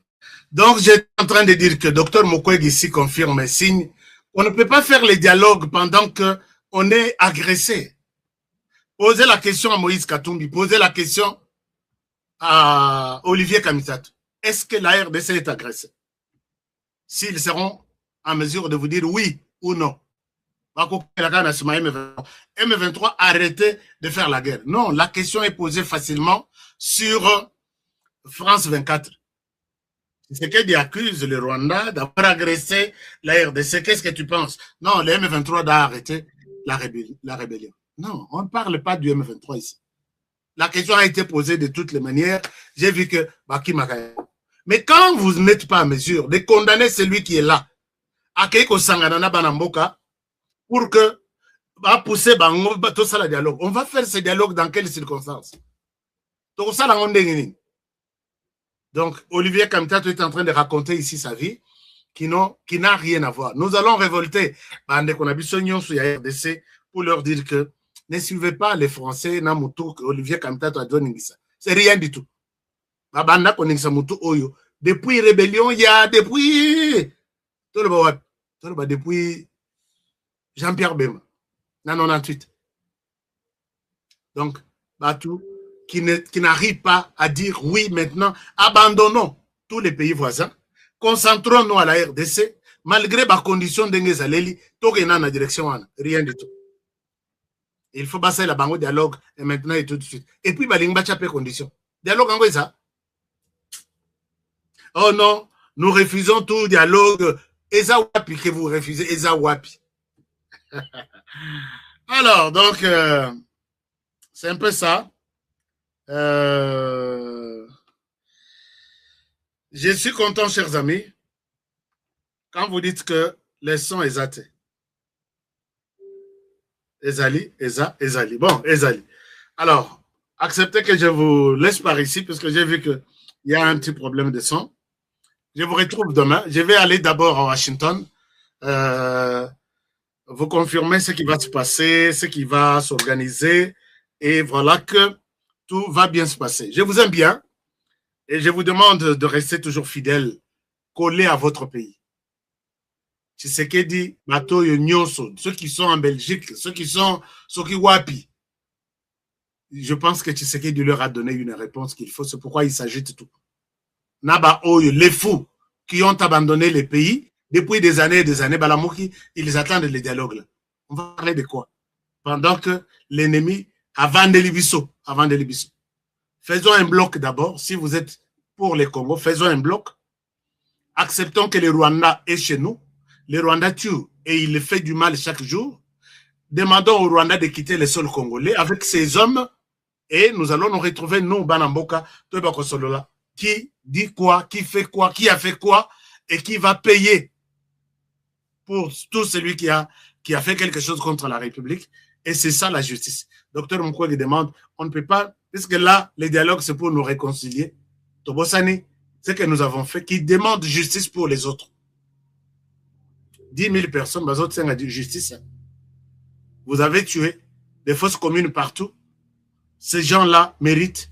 S8: Donc, j'étais en train de dire que Dr Mukwege ici confirme mes signes. On ne peut pas faire les dialogues pendant qu'on est agressé. Posez la question à Moïse Katumbi, posez la question à Olivier Kamisato. Est-ce que la RDC est agressée? S'ils seront en mesure de vous dire oui ou non. M23, arrêtez de faire la guerre. Non, la question est posée facilement sur France 24. C'est qu'il accuse le Rwanda d'avoir agressé la RDC. Qu'est-ce que tu penses? Non, le M23 doit arrêter la rébellion. Non, on ne parle pas du M23 ici. La question a été posée de toutes les manières. J'ai vu que Baki Makaya. Mais quand vous n'êtes pas à mesure de condamner celui qui est là, à Keiko Sanganana Banamboka, pour que va pousser tout ça le dialogue. On va faire ce dialogue dans quelles circonstances? Donc ça, donc Olivier Kamitato est en train de raconter ici sa vie qui n'a rien à voir. Nous allons révolter RDC pour leur dire que ne suivez pas les Français na mutu Olivier Kamitato a donné ça. C'est rien du tout. Depuis rébellion, il y a depuis Jean-Pierre Bema, en 98. Donc, Batou, qui n'arrive pas à dire oui maintenant, abandonnons tous les pays voisins, concentrons-nous à la RDC, malgré les conditions d'Engezaleli, tout est dans la direction, rien du tout. Il faut passer la banque dialogue et maintenant et tout de suite. Et puis, Balingba Tchapé condition. Dialogue en ça. Oh non, nous refusons tout dialogue. Eza Wapi que vous refusez, Eza Wapi. Alors, donc, c'est un peu ça. Je suis content, chers amis, quand vous dites que les sons Ezate. Ezali. Bon, Ezali. Alors, acceptez que je vous laisse par ici, parce que j'ai vu qu'il y a un petit problème de son. Je vous retrouve demain. Je vais aller d'abord à Washington. Vous confirmer ce qui va se passer, ce qui va s'organiser. Et voilà que tout va bien se passer. Je vous aime bien. Et je vous demande de rester toujours fidèle, collé à votre pays. Tshisekedi, Matoyo Nyonso, ceux qui sont en Belgique, ceux qui wapi. Je pense que Tshisekedi leur a donné une réponse qu'il faut. C'est pourquoi il s'agite tout. Naba Oyo, les fous qui ont abandonné les pays depuis des années et des années, Balamouki, ils attendent les dialogues là. On va parler de quoi? Pendant que l'ennemi, avant de l'Ibiso. Faisons un bloc d'abord. Si vous êtes pour les Congo, faisons un bloc. Acceptons que le Rwanda est chez nous. Le Rwanda tue et il fait du mal chaque jour. Demandons au Rwanda de quitter le sol congolais avec ses hommes et nous allons nous retrouver, nous, Banamboka, Tobakosolola, qui dit quoi, qui fait quoi, qui a fait quoi et qui va payer pour tout celui qui a fait quelque chose contre la République. Et c'est ça la justice. Docteur Mukwege demande, on ne peut pas, puisque là, les dialogues, c'est pour nous réconcilier. Tobosani, ce que nous avons fait, qui demande justice pour les autres. 10 000 personnes, les autres, c'est dit justice. Vous avez tué des fausses communes partout. Ces gens-là méritent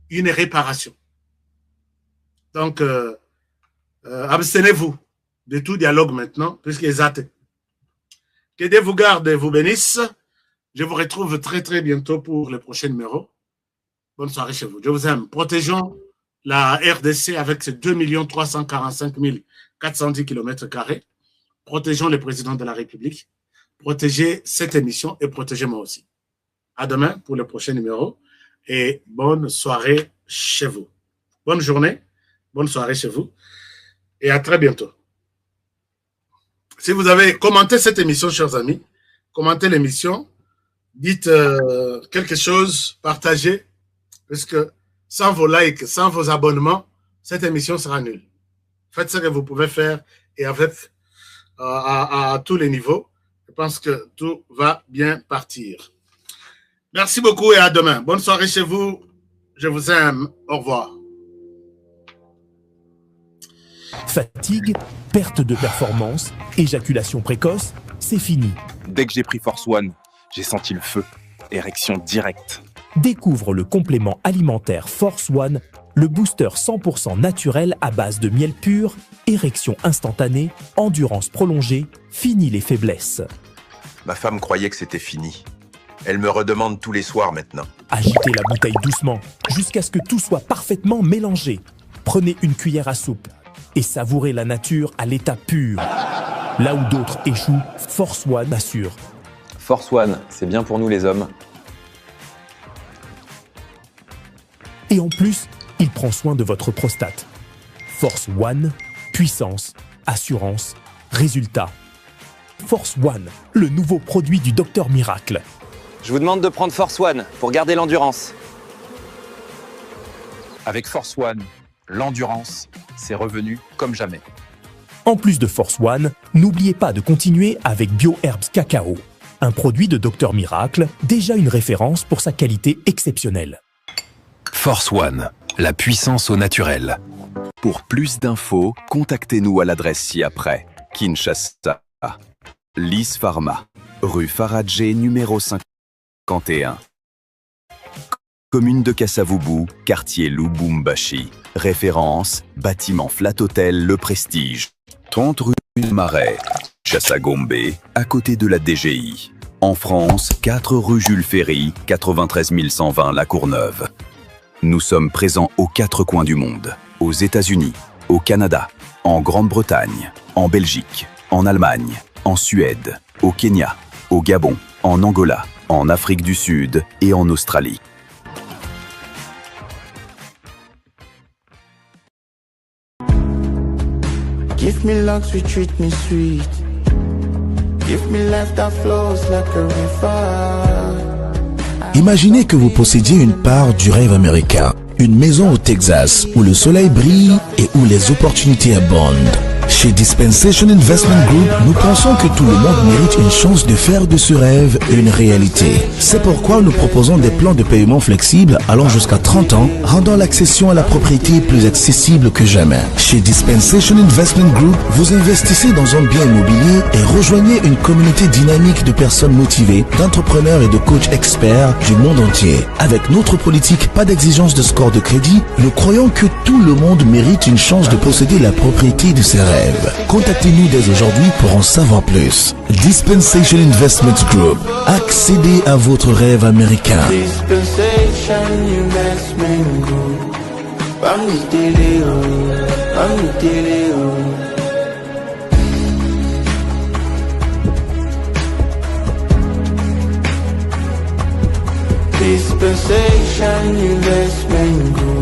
S8: une réparation. Donc, abstenez-vous de tout dialogue maintenant, puisqu'ils attendent. Que Dieu vous garde et vous bénisse. Je vous retrouve très, très bientôt pour le prochain numéro. Bonne soirée chez vous. Je vous aime. Protégeons la RDC avec ses 2 345 410 km². Protégeons le président de la République. Protégez cette émission et protégez-moi aussi. À demain pour le prochain numéro. Et bonne soirée chez vous. Bonne journée. Bonne soirée chez vous. Et à très bientôt. Si vous avez commenté cette émission, chers amis, commentez l'émission, dites quelque chose, partagez, parce que sans vos likes, sans vos abonnements, cette émission sera nulle. Faites ce que vous pouvez faire et avec à tous les niveaux. Je pense que tout va bien partir. Merci beaucoup et à demain. Bonne soirée chez vous. Je vous aime. Au revoir.
S2: Fatigue, perte de performance, éjaculation précoce, c'est fini.
S3: Dès que j'ai pris Force One, j'ai senti le feu. Érection directe.
S2: Découvre le complément alimentaire Force One, le booster 100% naturel à base de miel pur, érection instantanée, endurance prolongée, fini les faiblesses.
S4: Ma femme croyait que c'était fini. Elle me redemande tous les soirs maintenant.
S2: Agitez la bouteille doucement, jusqu'à ce que tout soit parfaitement mélangé. Prenez une cuillère à soupe et savourez la nature à l'état pur. Là où d'autres échouent, Force One assure.
S5: Force One, c'est bien pour nous les hommes.
S2: Et en plus, il prend soin de votre prostate. Force One, puissance, assurance, résultat. Force One, le nouveau produit du Docteur Miracle.
S5: Je vous demande de prendre Force One pour garder l'endurance.
S3: Avec Force One, l'endurance, c'est revenu comme jamais.
S2: En plus de Force One, n'oubliez pas de continuer avec BioHerbs Cacao, un produit de Docteur Miracle, déjà une référence pour sa qualité exceptionnelle.
S6: Force One, la puissance au naturel.
S7: Pour plus d'infos, contactez-nous à l'adresse ci-après. Kinshasa, Lys Pharma, rue Faradjé numéro 51. Commune de Kasavubu, quartier Lubumbashi. Référence, bâtiment Flat Hotel Le Prestige. 30 rue du Marais, Chassagombe, à côté de la DGI. En France, 4 rue Jules Ferry, 93 120 La Courneuve. Nous sommes présents aux 4 coins du monde. Aux États-Unis, au Canada, en Grande-Bretagne, en Belgique, en Allemagne, en Suède, au Kenya, au Gabon, en Angola, en Afrique du Sud et en Australie.
S14: Give me luxury, treat me sweet. Give me life that flows like a river.
S15: Imaginez que vous possédiez une part du rêve américain, une maison au Texas où le soleil brille et où les opportunités abondent. Chez Dispensation Investment Group, nous pensons que tout le monde mérite une chance de faire de ce rêve une réalité. C'est pourquoi nous proposons des plans de paiement flexibles allant jusqu'à 30 ans, rendant l'accession à la propriété plus accessible que jamais. Chez Dispensation Investment Group, vous investissez dans un bien immobilier et rejoignez une communauté dynamique de personnes motivées, d'entrepreneurs et de coachs experts du monde entier. Avec notre politique, pas d'exigence de score de crédit, nous croyons que tout le monde mérite une chance de posséder la propriété de ses rêves. Contactez-nous dès aujourd'hui pour en savoir plus. Dispensation Investment Group. Accédez à votre rêve américain.
S14: Dispensation Investment Group. Dispensation Investment Group.